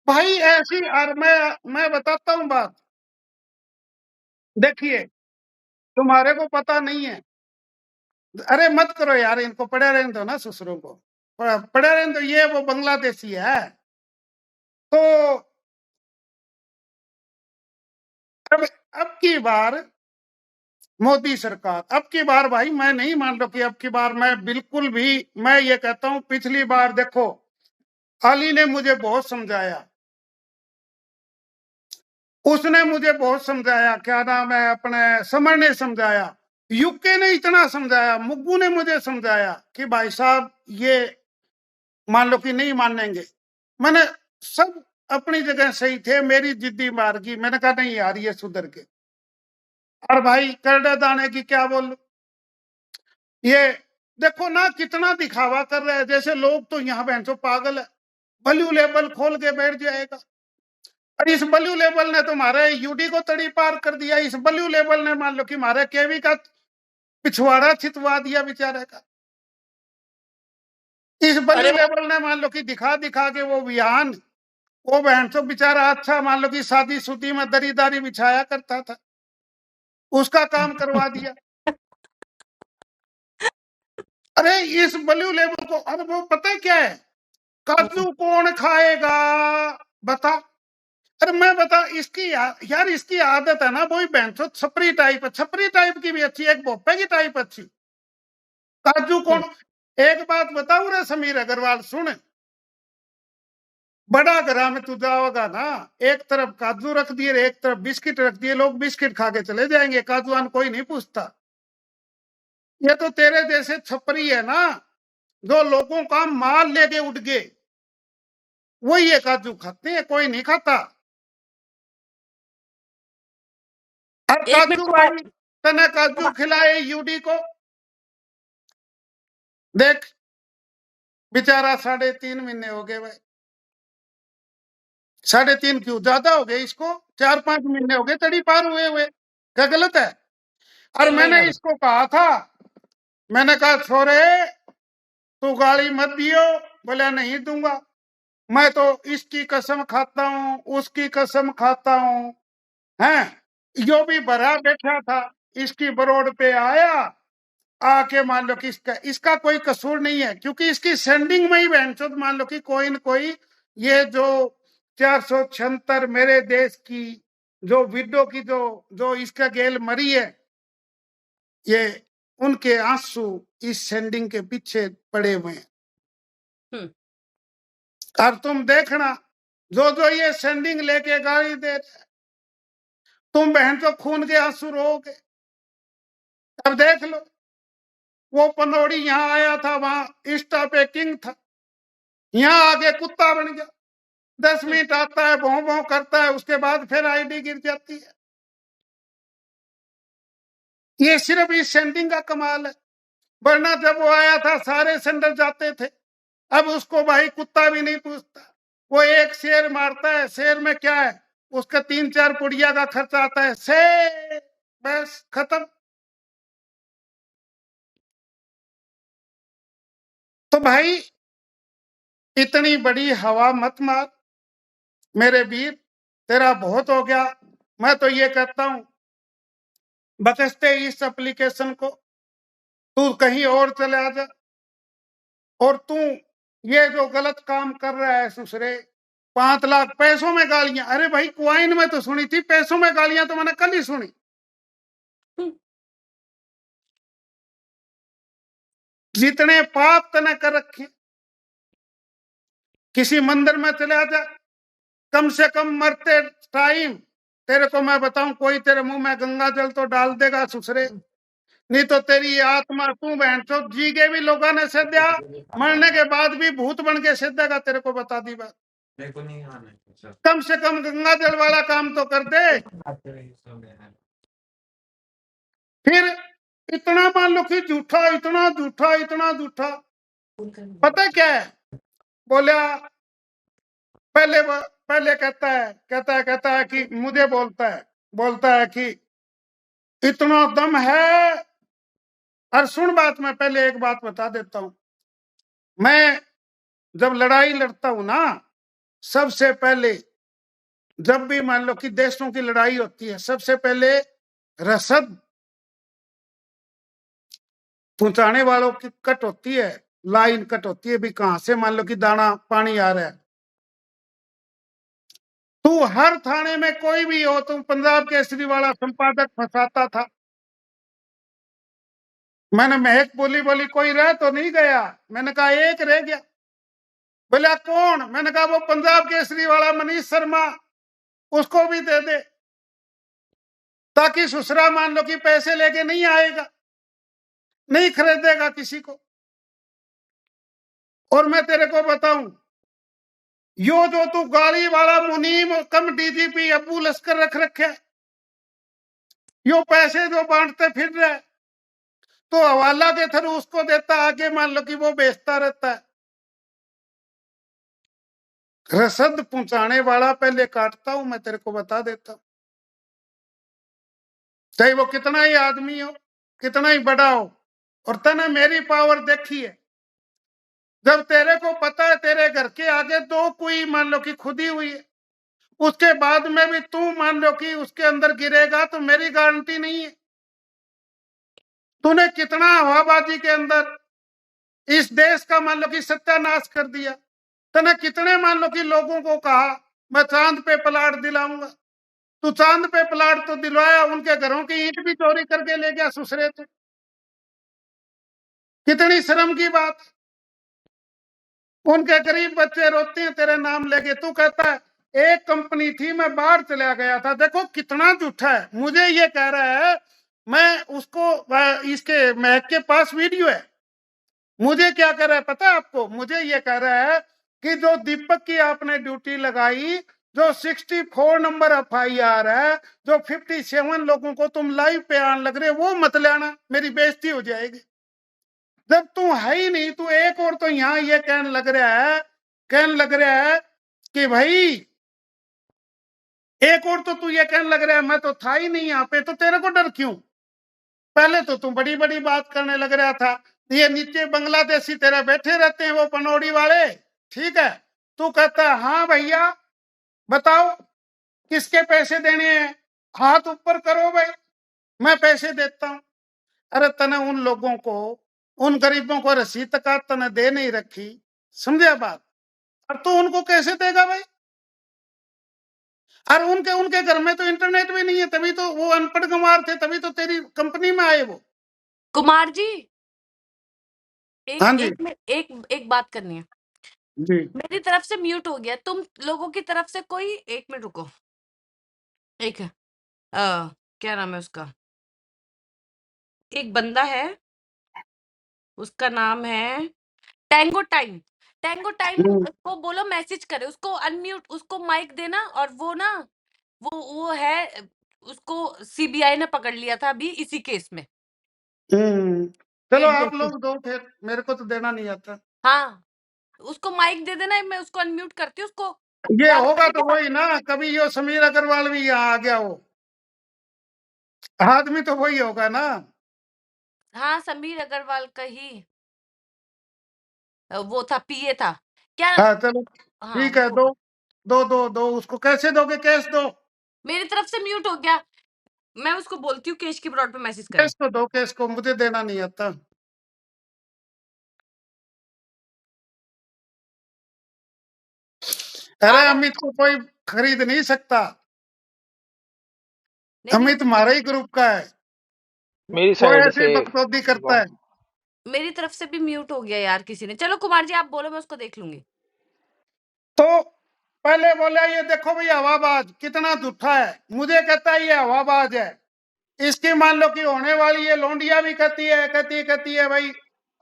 भाई ऐसी, और मैं बताता हूँ बात। देखिए तुम्हारे को पता नहीं है, अरे मत करो यार, इनको पड़े रहने दो ना, ससुरों को पड़े रहने दो। ये वो बांग्लादेशी है। तो अब की बार मोदी सरकार, अब की बार भाई मैं नहीं मान लो कि अब की बार मैं बिल्कुल भी, मैं ये कहता हूं पिछली बार देखो अली ने मुझे बहुत समझाया, उसने मुझे बहुत समझाया, क्या नाम है अपने समर ने समझाया, यूके ने इतना समझाया, मुग्गू ने मुझे समझाया कि भाई साहब ये मान लो कि नहीं मानेंगे। मैंने सब अपनी जगह सही थे, मेरी जिद्दी मार की। मैंने कहा नहीं यार ये सुधर के। और भाई करड़े दाने की क्या बोलूं, ये देखो ना कितना दिखावा कर रहे हैं, जैसे लोग तो यहाँ बहन चो पागल है, ब्लू लेबल खोल के बैठ जाएगा। और इस ब्लू लेबल ने तो हमारे यूडी को तड़ी पार कर दिया। इस ब्लू लेबल ने मान लो कि हमारे केवी का पिछवाड़ा छितवा दिया बेचारे का। इस बल्लू अरे लेवल ने मान लो कि दिखा दिखा के वो बयान, वो बहन तो बेचारा अच्छा मान लो कि शादी शुदी में दरीदारी बिछाया करता था, उसका काम करवा दिया। अरे इस बल्लू लेवल को, अरे वो पता है क्या है, काजू कौन खाएगा बता। अरे मैं बता, इसकी यार इसकी आदत है ना, वही बहन तो छपरी टाइप है, छपरी टाइप की भी अच्छी, एक भोपे की टाइप अच्छी, काजू कौन। एक बात बताऊ रे समीर अग्रवाल सुन, बड़ा घरा में तू जाओगा ना, एक तरफ काजू रख दिए, एक तरफ बिस्किट रख दिए, लोग बिस्किट खा के चले जाएंगे, काजू आन कोई नहीं पूछता। ये तो तेरे जैसे छपरी है ना, जो लोगों का माल लेके उठ गए, वही ये काजू खाते हैं, कोई नहीं खाता। अब एक मिनट काजू कुमार, भाई तने काजू खिलाए यूडी को, देख बेचारा 3.5 महीने हो गए भाई, 3.5 क्यों, ज्यादा हो गए इसको, 4-5 महीने हो गए तड़ी पार हुए हुए, क्या गलत है। और 3 महीने मैंने हो गए। इसको कहा था, मैंने कहा छोरे तू गाली मत दियो, बोला नहीं दूंगा, मैं तो इसकी कसम खाता हूँ, उसकी कसम खाता हूँ, हैं यो भी भरा बैठा था, इसकी बरोड पे आया, आके मान लो कि इसका इसका कोई कसूर नहीं है, क्योंकि इसकी सेंडिंग में ही बहनचोद मान लो कि कोई न कोई, ये जो 476 मेरे देश की जो विडो की जो जो इसका गेल मरी है, ये उनके आंसू इस सेंडिंग के पीछे पड़े हुए हैं। हम्म, और तुम देखना, जो जो ये सेंडिंग लेके गाड़ी दे, तुम बहन तो खून के आंसू रोगे। अब देख लो, वो पनौड़ी यहाँ आया था, वहां इंस्टा पे किंग था, यहाँ आगे कुत्ता बन गया, 10 मिनट आता है, भों भों करता है, उसके बाद फिर आईडी गिर जाती है। ये सिर्फ इस सेंडिंग का कमाल है, वरना जब वो आया था सारे सेंडर जाते थे, अब उसको भाई कुत्ता भी नहीं पूछता, वो एक शेर मारता है, शेर में क्या है, उसका 3-4 पुड़िया का खर्चा आता है, शेर बस खत्म। तो भाई इतनी बड़ी हवा मत मार मेरे वीर, तेरा बहुत हो गया। मैं तो ये कहता हूं बकसते इस एप्लीकेशन को, तू कहीं और चले जा, और तू ये जो गलत काम कर रहा है सुसरे, 5 लाख पैसों में गालियां, अरे भाई क्वाइन में तो सुनी थी, पैसों में गालियां तो मैंने कल ही सुनी। जितने पाप तने कर रखे, किसी मंदिर में चले जा, कम से कम मरते टाइम तेरे को मैं बताऊं, कोई तेरे मुंह में गंगा जल तो डाल देगा सुसरे, नहीं तो तेरी आत्मा तू बहन चो जी के भी लोगों ने सेद्या, मरने के बाद भी भूत बन के सेदेगा, तेरे को बता दी बात। कम से कम गंगा जल वाला काम तो कर दे। फिर इतना मान लो कि झूठा, इतना झूठा, इतना झूठा, पता क्या है, बोला पहले पहले कहता है कि मुझे बोलता है कि इतना दम है। और सुन बात, मैं पहले एक बात बता देता हूं, मैं जब लड़ाई लड़ता हूं ना, सबसे पहले जब भी मान लो कि देशों की लड़ाई होती है, सबसे पहले रसद पहुंचाने वालों की कट होती है, लाइन कट होती है, भी कहां से मान लो कि दाना पानी आ रहा है। तू हर थाने में कोई भी हो, तुम पंजाब केसरी वाला संपादक फंसाता था, मैंने महक बोली कोई रह तो नहीं गया, मैंने कहा एक रह गया, बोला कौन, मैंने कहा वो पंजाब केसरी वाला मनीष शर्मा, उसको भी दे दे, ताकि ससुरा मान लो कि पैसे लेके नहीं आएगा, नहीं खरीदेगा किसी को। और मैं तेरे को बताऊं, यो जो तू गाड़ी वाला मुनीम कम डीजीपी अब्बू लश्कर रख रखे, यो पैसे जो बांटते फिर रहे, तो हवाला के थ्रू उसको देता, आगे मान लो कि वो बेचता रहता है। रसद पहुंचाने वाला पहले काटता हूं, मैं तेरे को बता देता हूं, चाहे वो कितना ही आदमी हो, कितना ही बड़ा हो। और तने मेरी पावर देखी है, जब तेरे को पता है तेरे घर के आगे 2 कुई मान लो कि खुदी हुई है, उसके बाद में भी तू मान लो कि उसके अंदर गिरेगा तो मेरी गारंटी नहीं है। तूने कितना हवाबाजी के अंदर इस देश का मान लो कि सत्यानाश कर दिया। तूने कितने मान लो कि लोगों को कहा मैं चांद पे प्लाट दिलाऊंगा, तू चांद पे प्लाट तो दिलवाया, उनके घरों की ईंट भी चोरी करके ले गया सुसरे। तो कितनी शर्म की बात। उनके गरीब बच्चे रोते हैं तेरे नाम लेके, तू कहता है एक कंपनी थी मैं बाहर चला गया था। देखो कितना झूठा है। मुझे ये कह रहा है, मैं उसको इसके महक के पास वीडियो है, मुझे क्या कर रहा है पता है आपको? मुझे ये कह रहा है कि जो दीपक की आपने ड्यूटी लगाई, जो 64 नंबर FIR है, जो 57 लोगों को तुम लाइव पे आने लग रहे, वो मत लेना, मेरी बेइज्जती हो जाएगी। जब तू है ही नहीं, तू एक और तो यहाँ ये कहने लग रहा है कि भाई, एक और तो तू ये कहने लग रहा है मैं तो था ही नहीं यहाँ पे, तो तेरे को डर क्यों? पहले तो तू बड़ी बड़ी बात करने लग रहा था। ये नीचे बांग्लादेशी तेरा बैठे रहते हैं, वो पनौड़ी वाले, ठीक है? तू कहता है हाँ भैया बताओ किसके पैसे देने हैं, हाथ ऊपर करो भाई, मैं पैसे देता हूं। अरे तने उन लोगों को, उन गरीबों को रसीद का तने दे नहीं रखी, समझे बात? और तू उनको कैसे देगा भाई? और उनके घर में तो इंटरनेट भी नहीं है, तभी तो वो अनपढ़ गंवार थे, तभी तो तेरी कंपनी में आए वो। कुमार जी, एक हाँ जी एक एक एक बात करनी है। जी। मेरी तरफ से म्यूट हो गया, तुम लोगों की तरफ से कोई, 1 मिनट रुको। एक क्या नाम है उसका, एक बंदा है, उसका नाम है टैंगो टाइम। टैंगो टाइम हम्म, को बोलो मैसेज करे, उसको अनम्यूट, उसको माइक देना। और वो ना, वो है, उसको सीबीआई ने पकड़ लिया था अभी इसी केस में। चलो पेड आप जैसी। लोग दो, फिर मेरे को तो देना नहीं आता। हाँ, उसको माइक दे देना, मैं उसको अनम्यूट करती हूँ उसको। ये क्या होगा बताने के तो बाद? वही ना, कभी यो समीर अग्रवाल भी यहाँ आ गया, वो आदमी तो वही होगा ना। हाँ, समीर अग्रवाल का ही वो था, पीए था क्या? हाँ चलो हाँ, ठीक है, वो दो दो दो दो, उसको कैसे दोगे? कैश दो, मेरी तरफ से म्यूट हो गया। मैं उसको बोलती हूँ केश की ब्रॉड पे मैसेज करे। कैश को दो, कैश को, मुझे देना नहीं आता। अरे आधा अमित को कोई खरीद नहीं सकता, नहीं नहीं, अमित हमारा ही ग्रुप का है, मेरी वो साइड ऐसी से बकचोदी करता है। मेरी तरफ से भी म्यूट हो गया यार किसी ने। चलो कुमार जी आप बोलो, मैं उसको देख लूंगी। तो पहले बोला ये देखो भाई हवाबाज कितना झूठा है, मुझे कहता है ये हवाबाज है। इसकी मान लो कि होने वाली ये लोंडिया भी कहती है भाई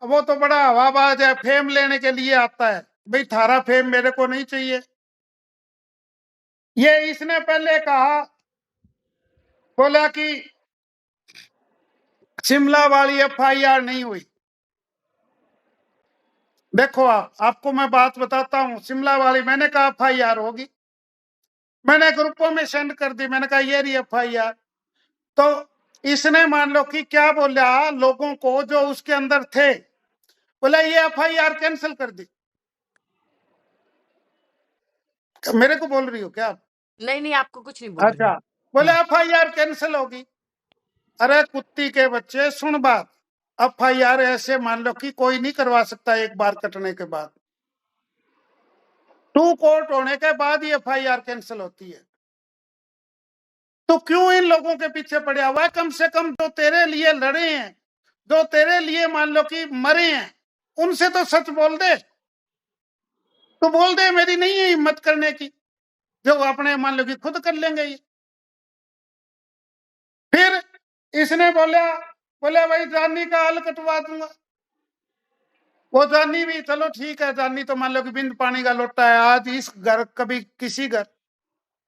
वो तो बड़ा हवाबाज है, फेम लेने के लिए आता है। भाई थारा फेम मेरे को नहीं चाहिए। ये इसने पहले कहा, बोला कि शिमला वाली FIR नहीं हुई। देखो आपको मैं बात बताता हूँ, शिमला वाली मैंने कहा FIR होगी, मैंने ग्रुपों में सेंड कर दी, मैंने कहा ये रही FIR। तो इसने मान लो कि क्या बोला लोगों को जो उसके अंदर थे, बोला ये FIR कैंसिल कर दी। मेरे को बोल रही हो क्या आप? नहीं नहीं, आपको कुछ नहीं बोल रही अच्छा, हूँ। बोले FIR कैंसिल होगी। अरे कुत्ती के बच्चे सुन बात, FIR ऐसे मान लो कि कोई नहीं करवा सकता एक बार कटने के बाद, 2 कोर्ट होने के बाद ही FIR कैंसिल होती है। तो क्यों इन लोगों के पीछे पड़ा हुआ है? कम से कम जो तेरे लिए लड़े हैं, जो तेरे लिए मान लो कि मरे हैं, उनसे तो सच बोल दे। तो बोल दे मेरी नहीं है हिम्मत करने की, जो अपने मान लो कि खुद कर लेंगे ये। फिर इसने बोला भाई जानी का हल कटवा दूंगा। वो जानी भी चलो ठीक है, जानी तो मान लो कि बिंद पानी का लोटा है, आज इस घर कभी किसी घर।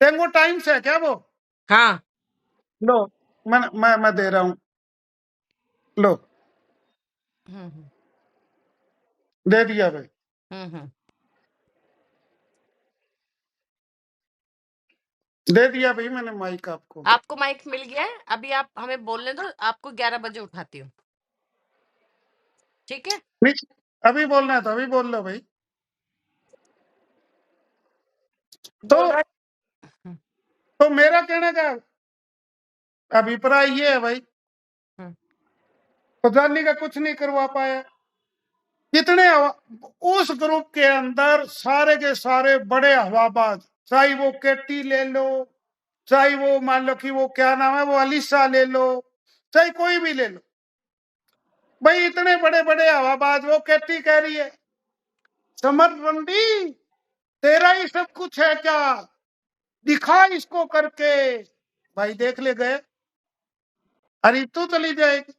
टेंगो टाइम से है क्या वो? हाँ, लो मैं दे रहा हूँ, लो हम्म दे दिया भाई, हम्म। दे दिया भाई मैंने माइक आपको। आपको माइक मिल गया है, अभी आप हमें बोलने दो, आपको 11 बजे उठाती हूँ, ठीक है? नहीं अभी बोलना है तो अभी बोल लो भाई। तो बोल रहा तो मेरा कहने का अभिप्राय ये है भाई, हम्म, खुदानी का कुछ नहीं करवा पाया। कितने उस ग्रुप के अंदर सारे के सारे बड़े हवाबाज, चाहे वो केटी ले लो, चाहे वो मान लो कि वो क्या नाम है वो अलीसा ले लो, चाहे कोई भी ले लो भाई, इतने बड़े बड़े हवाबाज। वो केटी कह रही है समर रंडी तेरा ही सब कुछ है क्या, दिखा इसको करके। भाई देख ले गए, अरे तू चली जाएगी।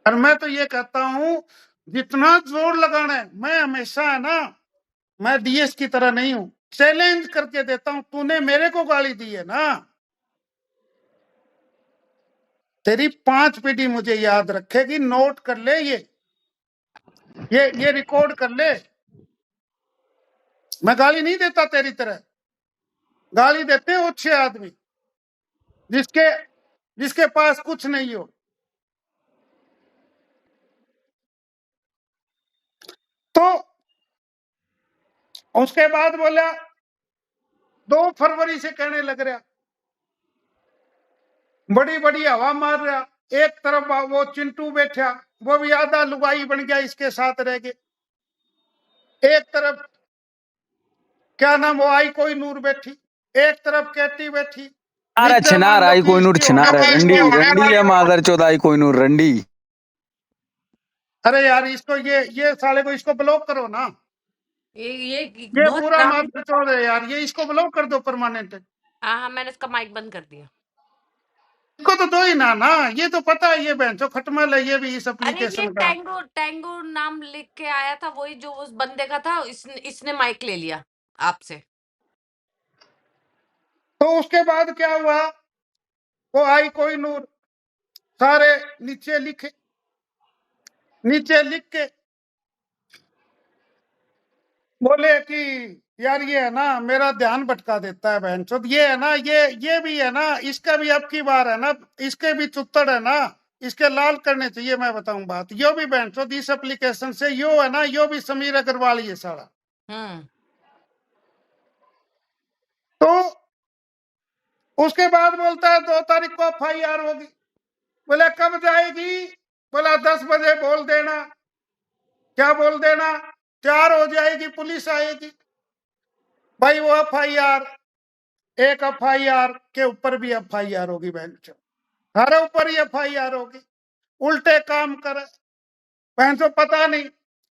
और मैं तो ये कहता हूं जितना जोर लगाना है, मैं हमेशा है ना, मैं डीएस की तरह नहीं हूं, चैलेंज करके देता हूं। तूने मेरे को गाली दी है ना, तेरी 5 पीढ़ी मुझे याद रखेगी। नोट कर ले, ये रिकॉर्ड कर ले। मैं गाली नहीं देता तेरी तरह, गाली देते हैं अच्छे आदमी जिसके जिसके पास कुछ नहीं हो। तो उसके बाद बोला 2 फरवरी से कहने लग रहा, बड़ी बड़ी हवा मार रहा। एक तरफ वो चिंटू बैठा, वो भी आधा लुगाई बन गया, इसके साथ रह गए। एक तरफ क्या नाम वो आई कोई नूर बैठी, एक तरफ केटी बैठी। अरे नीचे मान छिनार लो आई कि कोई नूर इसके छिनार है, होने रंडी रंडी है मादर चौथ आई कोई नूर रंडी। अरे यार इसको ये साले को इसको ब्लॉक करो ना, ये ये बहुत पूरा ड्रामा। मादर चौथ है यार, ये इसको ब्लॉक कर दो परमानेंट। हाँ हाँ, मैंने इसका माइक बंद कर दिया। इसको तो दो ही ना, ये तो पता है ये बहन चो खटमल है, ये भी इस अरे ये एप्लीकेशन का। टैंगो टैंगो नाम लिख के आया था, वही जो उस बंदे का था। इसने माइक ले लिया आपसे। तो उसके बाद क्या हुआ, वो आई कोई नूर, सारे नीचे लिखे, नीचे लिख के बोले कि यार ये है ना मेरा ध्यान भटका देता है बहन चोद, ये है ना ये भी है ना, इसका भी अब की बार है ना, इसके भी चुत्तड़ है ना, इसके लाल करने चाहिए। मैं बताऊं बात, यो भी बहन चोद इस एप्लीकेशन से यो है ना, यो भी समीर अग्रवाल ये सारा। तो उसके बाद बोलता है 2 तारीख को FIR होगी। बोले कब जाएगी, बोला 10 बजे बोल देना। क्या बोल देना, 4 हो जाएगी पुलिस आएगी। भाई वो FIR, एक FIR के ऊपर भी FIR होगी बहन चो, हर ऊपर ही FIR होगी। उल्टे काम करे बहन चो, पता नहीं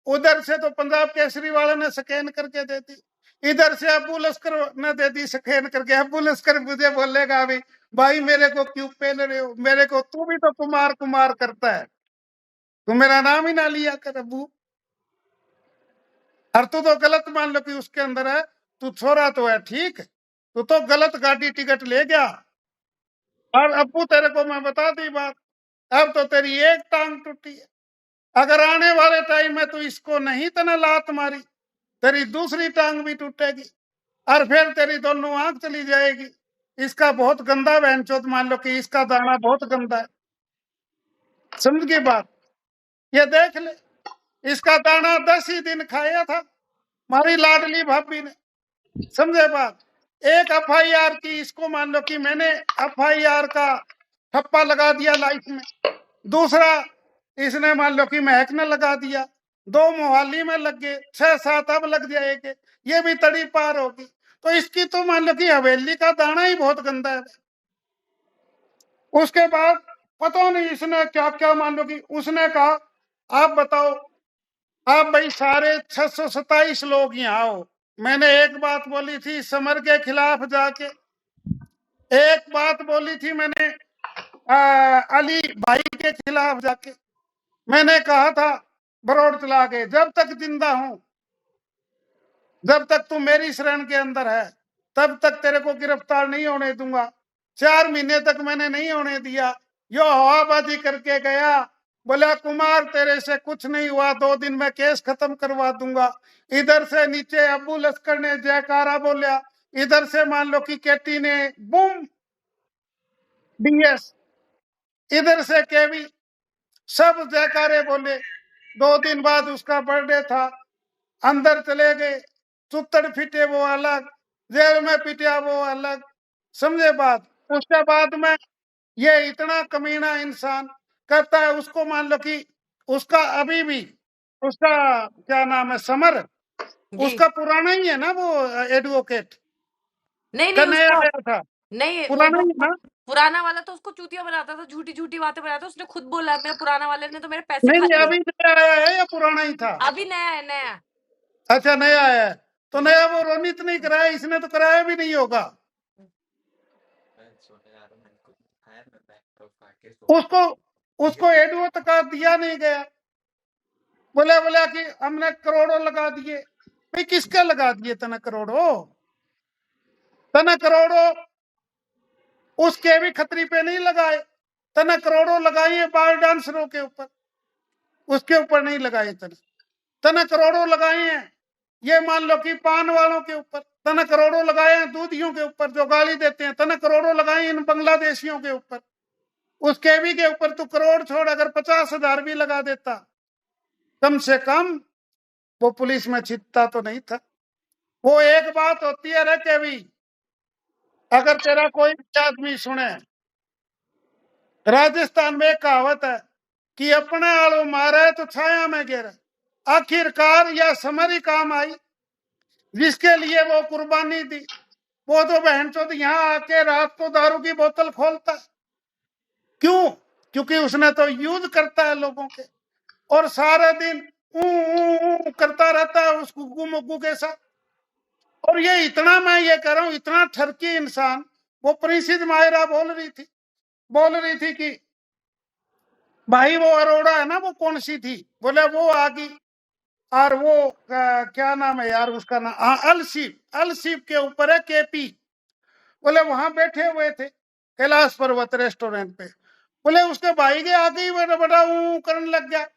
उधर से तो पंजाब केसरी वाले ने स्कैन करके दे दी, इधर से अबू लश्कर ने दे दी स्कैन करके। अबू लश्कर मुझे बोलेगा अभी भाई मेरे को क्यों पहन रहे हो, मेरे को तू भी तो कुमार कुमार करता है, तू मेरा नाम ही ना लिया कर अबू। और तू तो गलत मान लो कि उसके अंदर है, तू छोरा तो है ठीक, तू तो गलत गाड़ी टिकट ले गया। और अबू तेरे को मैं बता दी बात, अब तो तेरी एक टांग टूटी है, अगर आने वाले टाइम में तू इसको नहीं तना लात मारी, तेरी दूसरी टांग भी टूटेगी और फिर तेरी दोनों आंख चली जाएगी। इसका बहुत गंदा बहनचोद मान लो कि इसका दाना बहुत गंदा है, समझ गई बात। ये देख ले, इसका दाना 10 ही दिन खाया था हमारी लाडली भाभी ने, समझे बात। एक FIR की इसको मान लो कि मैंने FIR का ठप्पा लगा दिया लाइफ में, दूसरा इसने मान लो कि महक ने लगा दिया, 2 मोहाली में लग गए, 6-7 अब लग जाएंगे, ये भी तड़ी पार होगी। तो इसकी तो मान लो कि हवेली का दाना ही बहुत गंदा है। उसके बाद पता नहीं इसने क्या क्या मान लो कि उसने कहा आप बताओ, आप भाई सारे 627 लोग यहाँ हो। मैंने एक बात बोली थी समर के खिलाफ जाके, एक बात बोली थी मैंने अली भाई के खिलाफ जाके, मैंने कहा था बरोड़ चला के जब तक जिंदा हूं, जब तक तू मेरी शरण के अंदर है तब तक तेरे को गिरफ्तार नहीं होने दूंगा। 4 महीने तक मैंने नहीं होने दिया, यो हवाबाजी करके गया, बोला कुमार तेरे से कुछ नहीं हुआ, 2 दिन में केस खत्म करवा दूंगा। इधर से नीचे अबू लश्कर ने जयकारा बोलिया, इधर से मान लो कि केटी ने बूम DS, इधर से केवी, सब जयकारे बोले। 2 दिन बाद उसका बर्थडे था, अंदर चले गए, चुत्तड़ फिटे वो अलग, जेल में पिटिया वो अलग, समझे बात। उसके बाद में ये इतना कमीना इंसान कहता है, उसको मान लो कि उसका अभी भी उसका क्या नाम है, समर, जी उसका पुराना ही है ना वो एडवोकेट नहीं का, नहीं नया उसका नया था, नहीं पुराना वो ही ना। पुराना वाला तो उसको चूतिया बनाता था, झूठी झूठी बातें बनाता था। उसने खुद बोला मेरे पुराना वाले ने तो मेरे पैसे नहीं खा नहीं, लिए। अभी नया आया है या पुराना ही था? अभी नया है, नया। अच्छा, नया आया है। तो नया वो रोनित नहीं कराया, इसने तो कराया भी नहीं होगा। उसको उसको एडवोकेट का दिया नहीं गया, बोला बोला कि हमने करोड़ों लगा दिए। भाई किसके लगा दिए तना करोड़ों? तना करोड़ों उसके भी खतरी पे नहीं लगाए, तना करोड़ों लगाए बाल डांसरों के ऊपर, उसके ऊपर नहीं लगाए। तना करोड़ों लगाए हैं ये मान लो कि पान वालों के ऊपर, तना करोड़ों लगाए हैं दूधियों के ऊपर जो गाली देते हैं, तना करोड़ों लगाए इन बांग्लादेशियों के ऊपर। उस केवी के ऊपर तो करोड़ छोड़, अगर 50,000 भी लगा देता कम से कम, वो पुलिस में छिपता तो नहीं था। वो एक बात होती है रे केवी, अगर तेरा कोई भी आदमी सुने, राजस्थान में एक कहावत है कि अपने आलो मारे तो छाया में गिरे। आखिरकार यह समरी काम आई, जिसके लिए वो कुर्बानी दी, वो तो बहन चोद यहाँ आके रात को दारू की बोतल खोलता। क्यों? क्योंकि उसने तो यूज करता है लोगों के, और सारे दिन करता रहता है उस गुग्गू मुग्गू के साथ। और ये इतना, मैं ये कह रहा हूं, इतना ठरकी इंसान। वो प्रिंसिस मायरा बोल रही थी कि भाई वो अरोड़ा है ना, वो कौन सी थी, बोले वो आ गई। और वो क्या नाम है यार उसका नाम, अलसीप के ऊपर है केपी, बोले वहां बैठे हुए थे कैलाश पर्वत रेस्टोरेंट पे, बोले उसके भाई के आगे ही बड़ा बड़ा करने लग गया।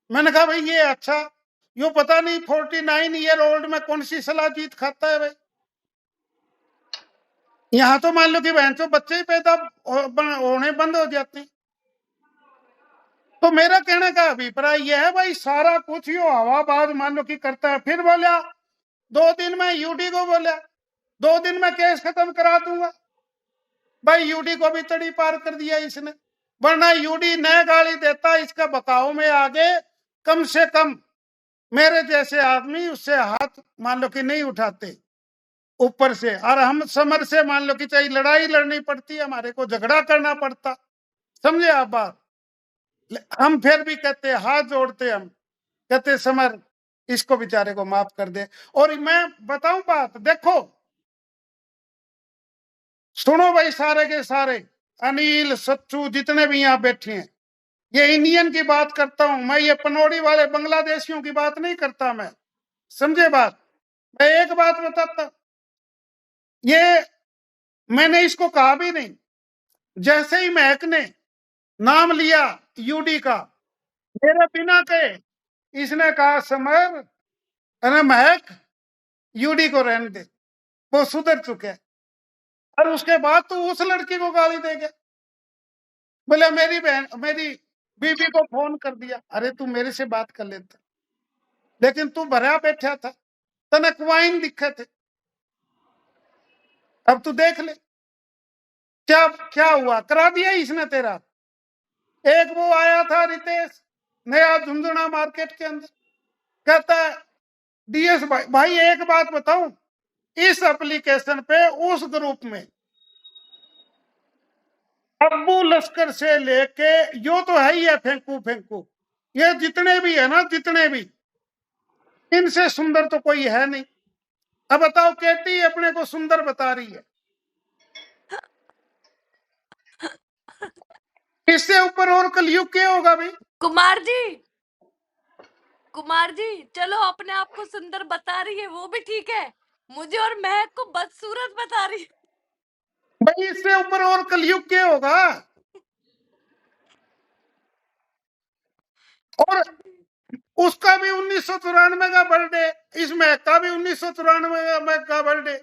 मैंने कहा भाई ये अच्छा, यो पता नहीं 49 ईयर ओल्ड में कौन सी सलाह जीत खाता है भाई। यहाँ तो मान लो कि बहन चो बच्चे ही पैदा होने बंद हो जाते हैं। तो मेरा कहने का अभिप्राय यह है भाई, सारा कुछ यो हवाबाज मान लो कि करता है। फिर बोला 2 दिन में यूडी को बोला 2 दिन में केस खत्म करा दूंगा। भाई यूडी को भी तड़ी पार कर दिया इसने, वरना यूडी नए गाली देता, इसका बकाव में आगे कम से कम मेरे जैसे आदमी उससे हाथ मान लो कि नहीं उठाते ऊपर से। और हम समर से मान लो कि चाहे लड़ाई लड़नी पड़ती, हमारे को झगड़ा करना पड़ता, समझे आप बात। हम फिर भी कहते, हाथ जोड़ते, हम कहते समर इसको बेचारे को माफ कर दे। और मैं बताऊं बात, देखो सुनो भाई, सारे के सारे अनिल सच्चू जितने भी यहाँ बैठे हैं, ये इंडियन की बात करता हूं मैं, ये पनौड़ी वाले बांग्लादेशियों की बात नहीं करता मैं, समझे बात। मैं एक बात बताता, ये मैंने इसको कहा भी नहीं, जैसे ही महक ने नाम लिया यूडी का, मेरे बिना कहे इसने कहा समर, अरे महक यूडी को रहने दे, वो सुधर चुके हैं। और उसके बाद तो उस लड़की को गाली देगा, बोले मेरी बहन मेरी बीबी को फोन कर दिया। अरे तू मेरे से बात कर लेता, लेकिन तू भरा बैठा था, तनक वाइन दिखे थे। अब तू देख ले क्या क्या हुआ, करा दिया इसने तेरा। एक वो आया था रितेश, नया झुंझुना मार्केट के अंदर, कहता है डीएस भाई एक बात बताऊं, इस एप्लीकेशन पे उस ग्रुप में अब्बू लश्कर से लेके यो तो है ही है फेंकू, ये जितने भी है ना, जितने भी, इनसे सुंदर तो कोई है नहीं। अब बताओ, केटी अपने को सुंदर बता रही है, इससे ऊपर और कलयुग क्या होगा भाई। कुमार जी चलो, अपने आप को सुंदर बता रही है वो भी ठीक है, मुझे और महक को बदसूरत बता रही है। भाई इससे ऊपर और कलयुग क्या होगा। और उसका भी 1994 का बर्थडे, इस महक का भी 1994 का बर्थडे,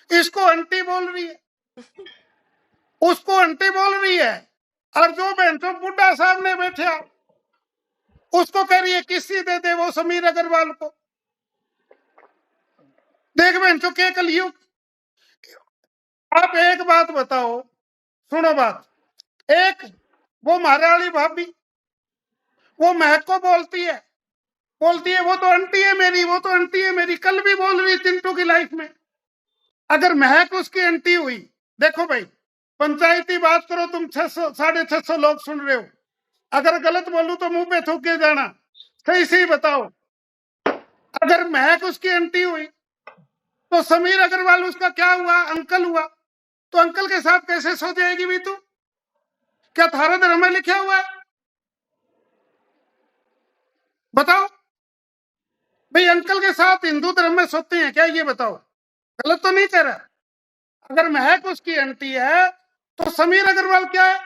इसको आंटी बोल रही है, उसको आंटी बोल रही है। और जो बहन तो बुढ़ा सामने बैठा, उसको कह रही है किसी दे दे वो समीर अग्रवाल को। देख बहन तो क्या कलयुग। आप एक बात बताओ, सुनो बात, एक वो मारे वाली भाभी वो महक को बोलती है वो तो आंटी है मेरी, वो तो आंटी है मेरी। कल भी बोल रही चिंटू की लाइफ में। अगर महक उसकी आंटी हुई, देखो भाई पंचायती बात करो, तुम 600 650 लोग सुन रहे हो, अगर गलत बोलूं तो मुंह पे थूक के जाना, सही सही बताओ। अगर महक उसकी आंटी हुई तो समीर अग्रवाल उसका क्या हुआ, अंकल हुआ, तो अंकल के साथ कैसे सो जाएगी भी तू? क्या थारा धर्म में लिखा हुआ है? बताओ भाई, अंकल के साथ हिंदू धर्म में सोते हैं क्या, ये बताओ। गलत तो नहीं कह रहा। अगर महक उसकी आंटी है तो समीर अग्रवाल क्या है?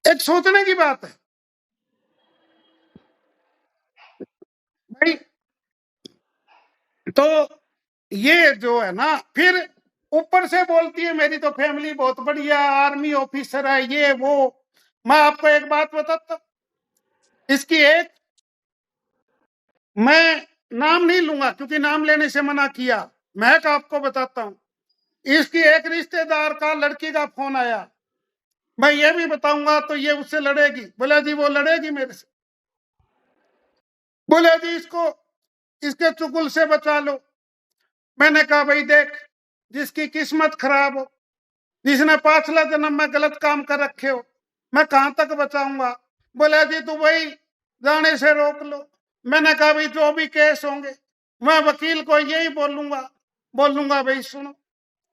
एक सोचने की बात है भाई। तो ये जो है ना, फिर ऊपर से बोलती है मेरी तो फैमिली बहुत बढ़िया, आर्मी ऑफिसर है, ये वो। मैं आपको एक बात बताता हूं, इसकी एक, मैं नाम नहीं लूंगा क्योंकि नाम लेने से मना किया, मैं आपको बताता हूं। इसकी एक रिश्तेदार का लड़की का फोन आया, मैं ये भी बताऊंगा तो ये उससे लड़ेगी। बोला जी वो लड़ेगी मेरे से। बोले जी इसको इसके चुगल से बचा लो। मैंने कहा भाई देख, जिसकी किस्मत खराब हो, जिसने पाछला जन्म में गलत काम कर रखे हो, मैं कहां तक बचाऊंगा। बोला जी तू भाई जाने से रोक लो। मैंने कहा भाई जो भी केस होंगे मैं वकील को यही बोलूंगा भाई सुनो,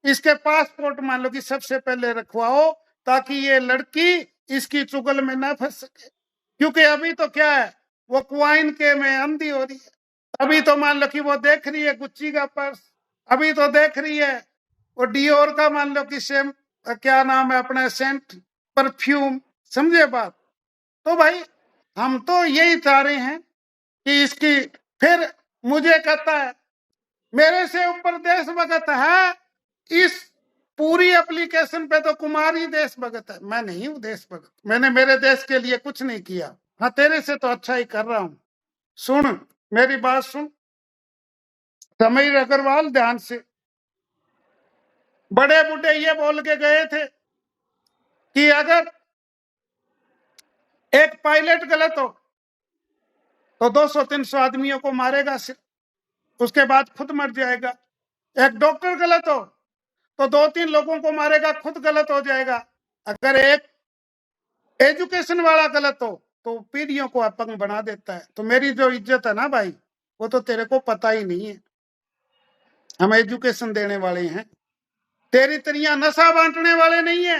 इसके पासपोर्ट मान लो कि सबसे पहले रखवाओ ताकि ये लड़की इसकी चुगल में ना फंस सके। क्योंकि अभी तो क्या है, वो क्वाइन के में अंधी हो रही है। अभी तो मान लो कि वो देख रही है गुच्ची का पर्स, अभी तो देख रही है वो डियोर का मान लो कि सेम क्या नाम है अपना सेंट परफ्यूम, समझे बात। तो भाई हम तो यही चाह रहे हैं कि इसकी, फिर मुझे कहता है मेरे से ऊपर देशभक्त है, इस पूरी एप्लीकेशन पे तो कुमार ही देशभक्त है। मैं नहीं हूं देशभक्त, मैंने मेरे देश के लिए कुछ नहीं किया। हाँ तेरे से तो अच्छा ही कर रहा हूं। सुन मेरी बात सुन समीर अग्रवाल, ध्यान से। बड़े बूढ़े ये बोल के गए थे कि अगर एक पायलट गलत हो तो 200-300 आदमियों को मारेगा सिर्फ, उसके बाद खुद मर जाएगा। एक डॉक्टर गलत हो तो 2-3 लोगों को मारेगा, खुद गलत हो जाएगा। अगर एक एजुकेशन वाला गलत हो तो पीढ़ियों को अपंग बना देता है। तो मेरी जो इज्जत है ना भाई, वो तो तेरे को पता ही नहीं है। हम एजुकेशन देने वाले हैं, तेरी तरिया नशा बांटने वाले नहीं है,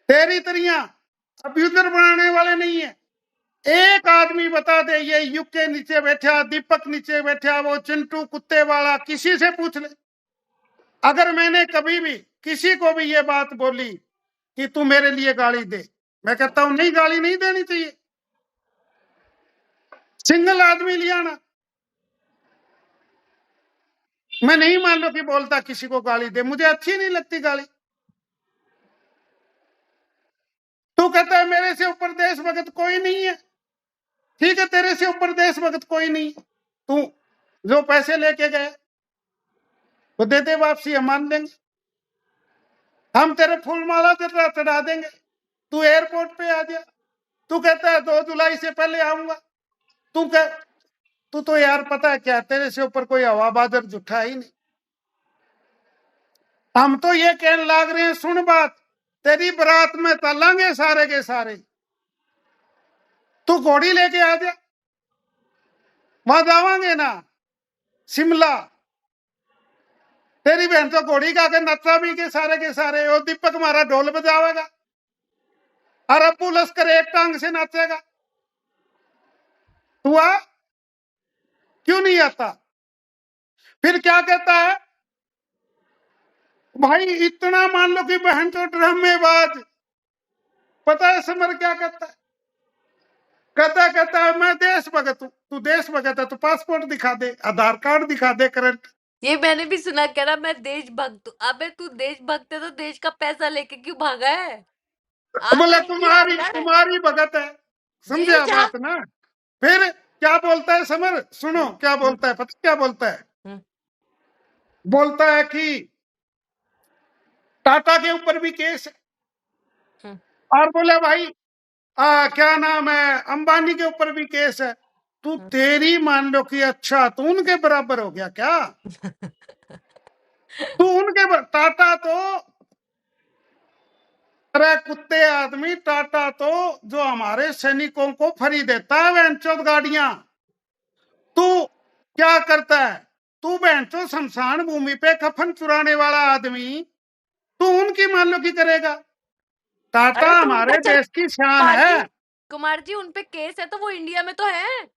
तेरी तरिया अब्यूजर बनाने वाले नहीं है। एक आदमी बता दे, ये युग के नीचे बैठा, दीपक नीचे बैठा, वो चिंटू कुत्ते वाला, किसी से पूछ ले। अगर मैंने कभी भी किसी को भी ये बात बोली कि तू मेरे लिए गाली दे, मैं कहता हूं नहीं, गाली नहीं देनी चाहिए। सिंगल आदमी लिया ना, मैं नहीं मान लो कि बोलता किसी को गाली दे, मुझे अच्छी नहीं लगती गाली। तू कहता है मेरे से ऊपर देशभक्त कोई नहीं है, ठीक है तेरे से ऊपर देशभक्त कोई नहीं, तू जो पैसे लेके गए वो दे दे वापसी, हम मान लेंगे, हम तेरे फूल माला चढ़ा देंगे, तू एयरपोर्ट पे आ जा। तू कहता है 2 जुलाई से पहले आऊंगा, तू तो यार पता है क्या, तेरे से ऊपर कोई हवा बादल जुटा ही नहीं। हम तो ये कहने लाग रहे हैं, सुन बात, तेरी बारात में तलांगे सारे के सारे, तू घोड़ी लेके आ जा, वहां जावांगे ना शिमला, तेरी बहन तो घोड़ी का के नचा भी के सारे, और दीपक हमारा ढोल बजावेगा और अब्बू लश्कर एक टांग से नाचेगा। तू आ, क्यों नहीं आता? फिर क्या कहता है भाई, इतना मान लो कि बहन तो ड्रामेबाज, पता है समर क्या कहता है? कहता है मैं देशभक्त हूं। तू देशभक्त है तो पासपोर्ट दिखा दे, आधार कार्ड दिखा दे करंट। ये मैंने भी सुना, कह रहा मैं देशभक्त हूँ। अबे तू देशभक्त है तो देश का पैसा लेके क्यों भागा है? बोले आतंकी है तुम्हारी अंदर, तुम्हारी भगत है, जेल समझे जा। बात ना। फिर क्या बोलता है समर, सुनो क्या बोलता है, पता क्या बोलता है? हम्म, बोलता है कि टाटा के ऊपर भी केस है, हम्म, और बोले भाई क्या नाम है, अंबानी के ऊपर भी केस है। तू तेरी मान लो कि अच्छा तू उनके बराबर हो गया क्या? तू उनके टाटा तो, अरे कुत्ते आदमी, टाटा तो जो हमारे सैनिकों को फ्री देता है वैंचोद गाड़ियां, तू क्या करता है? तू बहनचो शमशान भूमि पे कफन चुराने वाला आदमी, तू उनकी मान लो की करेगा? टाटा अरे तो उन पे हमारे चल, देश की शान कुमार है। जी, कुमार जी उन पे केस है तो वो इंडिया में तो है,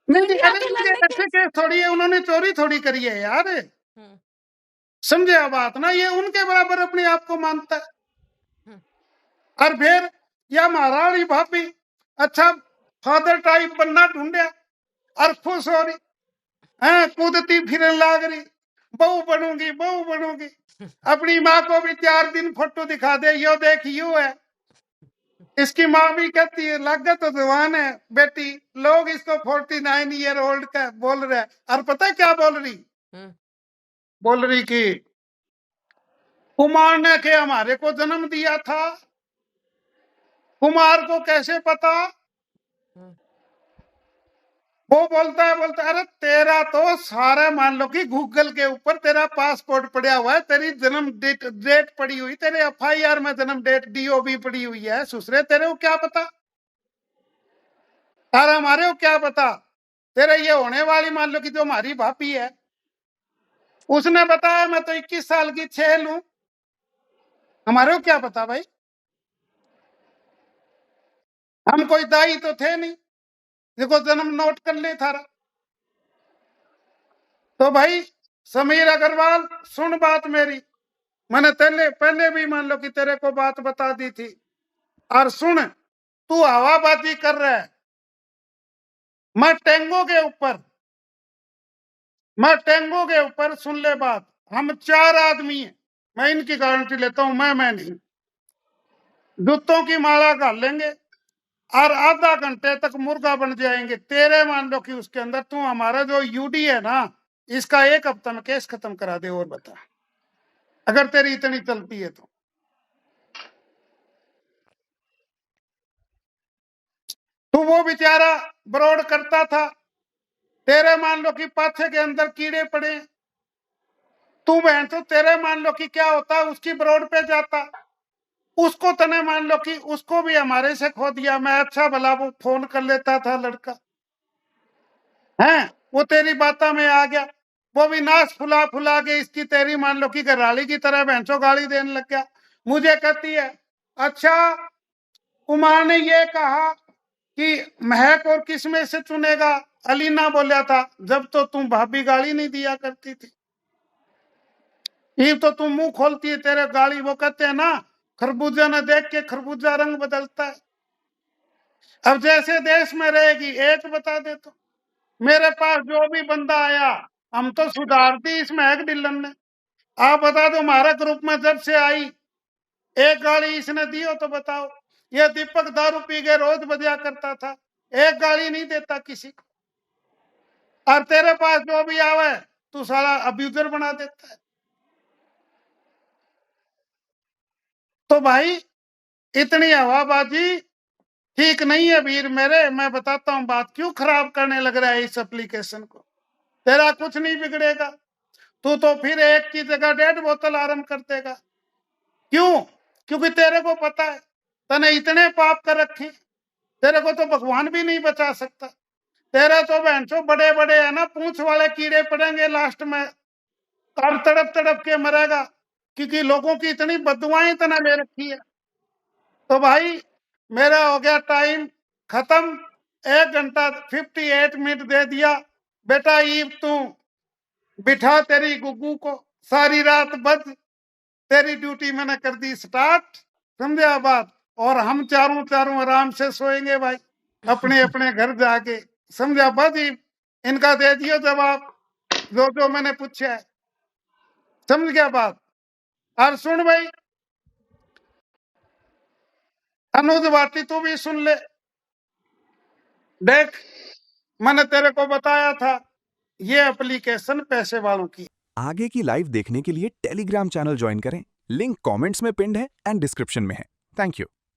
नहीं क्यों जी, नहीं अरे आगे उनके लड़ने ऐसे केस? केस थोड़ी है, उन्होंने चोरी थोड़ी करी है यार, हम्म, समझे बात ना। ये उनके बराबर अपने आप को मानता है। हम्म, और फिर या महारानी भाभी अच्छा फादर टाइप बनना ढूंढा और खुश हो रही है, कूदती फिरने लाग रही, बहू बनूंगी बहू बनूंगी। अपनी माँ को भी 4 दिन फोटो दिखा दे, यो देख यू है। इसकी माँ भी कहती है लग तो जवान है बेटी, लोग इसको 49 ईयर ओल्ड का बोल रहे हैं। और पता है क्या बोल रही? हम्म, बोल रही कि कुमार ने के हमारे को जन्म दिया था, कुमार को कैसे पता? हम्म, वो बोलता है अरे तेरा तो सारा मान लो कि गूगल के ऊपर तेरा पासपोर्ट पड़ा हुआ है, तेरी जन्म डेट पड़ी हुई, तेरे FIR में जन्म डेट DOB पड़ी हुई है, सुसरे तेरे को क्या पता? और हमारे को क्या पता? तेरे ये होने वाली मान लो कि जो हमारी भाभी है, उसने बताया मैं तो 21 साल की छेल हूं, हमारे को क्या पता भाई? हम कोई दाई तो थे नहीं, देखो जन्म नोट कर ले थारा। तो भाई समीर अग्रवाल सुन बात मेरी, मैंने पहले पहले भी मान लो कि तेरे को बात बता दी थी। और सुन, तू हवाबाजी कर रहा है, मैं टेंगो के ऊपर सुन ले बात, हम 4 आदमी हैं, मैं इनकी गारंटी लेता हूं, मैं नहीं, जूतों की माला घाल लेंगे और आधा घंटे तक मुर्गा बन जाएंगे तेरे मान लो कि उसके अंदर। तू हमारा जो UD है ना, इसका 1 हफ्ता में केस खत्म करा दे, और बता अगर तेरी इतनी चलती है तो। तू वो बेचारा ब्रॉड करता था, तेरे मान लो कि पाछे के अंदर कीड़े पड़े, तू बहन तो तेरे मान लो कि क्या होता, उसकी ब्रॉड पे जाता, उसको तने मान लो कि उसको भी हमारे से खो दिया। मैं अच्छा भला वो फोन कर लेता था लड़का है, वो तेरी बातों में आ गया, वो भी नाश फुला फुला के इसकी तेरी मान लो कि घराली की तरह भैंसों गाली देने लग गया। मुझे कहती है अच्छा कुमार ने ये कहा कि महक और किस में से चुनेगा? अलीना बोला था, जब तो तुम भाभी गाली नहीं दिया करती थी, ये तो तुम मुंह खोलती है तेरे गाली। वो कहते हैं ना खरबूजा न देख के खरबूजा रंग बदलता है। अब जैसे देश में रहेगी एक बता दे तो, मेरे पास जो भी बंदा आया हम तो सुधार दी इस महक डिलन ने। आप बता दो हमारा ग्रुप में जब से आई एक गाली इसने दी हो तो बताओ। ये दीपक दारू पी के रोज बजा करता था, एक गाली नहीं देता किसी को, और तेरे पास जो भी आवे तू सारा अब्यूजर बना देता है। तो भाई इतनी हवाबाजी ठीक नहीं है वीर मेरे। मैं बताता हूं बात, क्यों खराब करने लग रहा है इस एप्लीकेशन को? तेरा कुछ नहीं बिगड़ेगा, तू तो फिर एक की जगह 1.5 बोतल आरंभ कर देगा। क्यों? क्योंकि तेरे को पता है तने इतने पाप कर रखे, तेरे को तो भगवान भी नहीं बचा सकता। तेरे तो बहनचो बड़े बड़े है ना पूंछ वाले कीड़े पड़ेंगे लास्ट में, और तड़प तड़प के मरेगा, क्योंकि लोगों की इतनी बददुआएं तना ले रखी है। तो भाई मेरा हो गया टाइम खत्म, 1 घंटा 58 मिनट दे दिया। बेटा ईब तू बिठा तेरी गुग्गू को, सारी रात बज, तेरी ड्यूटी मैंने कर दी स्टार्ट, समझा बात? और हम चारों आराम से सोएंगे भाई अपने अपने घर जाके, समझा? बस इनका दे दियो जवाब जो जो मैंने पूछा है। समझ गया बात। और सुन भाई अनुज भाटी, तू भी सुन ले। देख, मैंने तेरे को बताया था ये एप्लीकेशन पैसे वालों की। आगे की लाइव देखने के लिए टेलीग्राम चैनल ज्वाइन करें। लिंक कमेंट्स में पिंड है एंड डिस्क्रिप्शन में है। Thank you.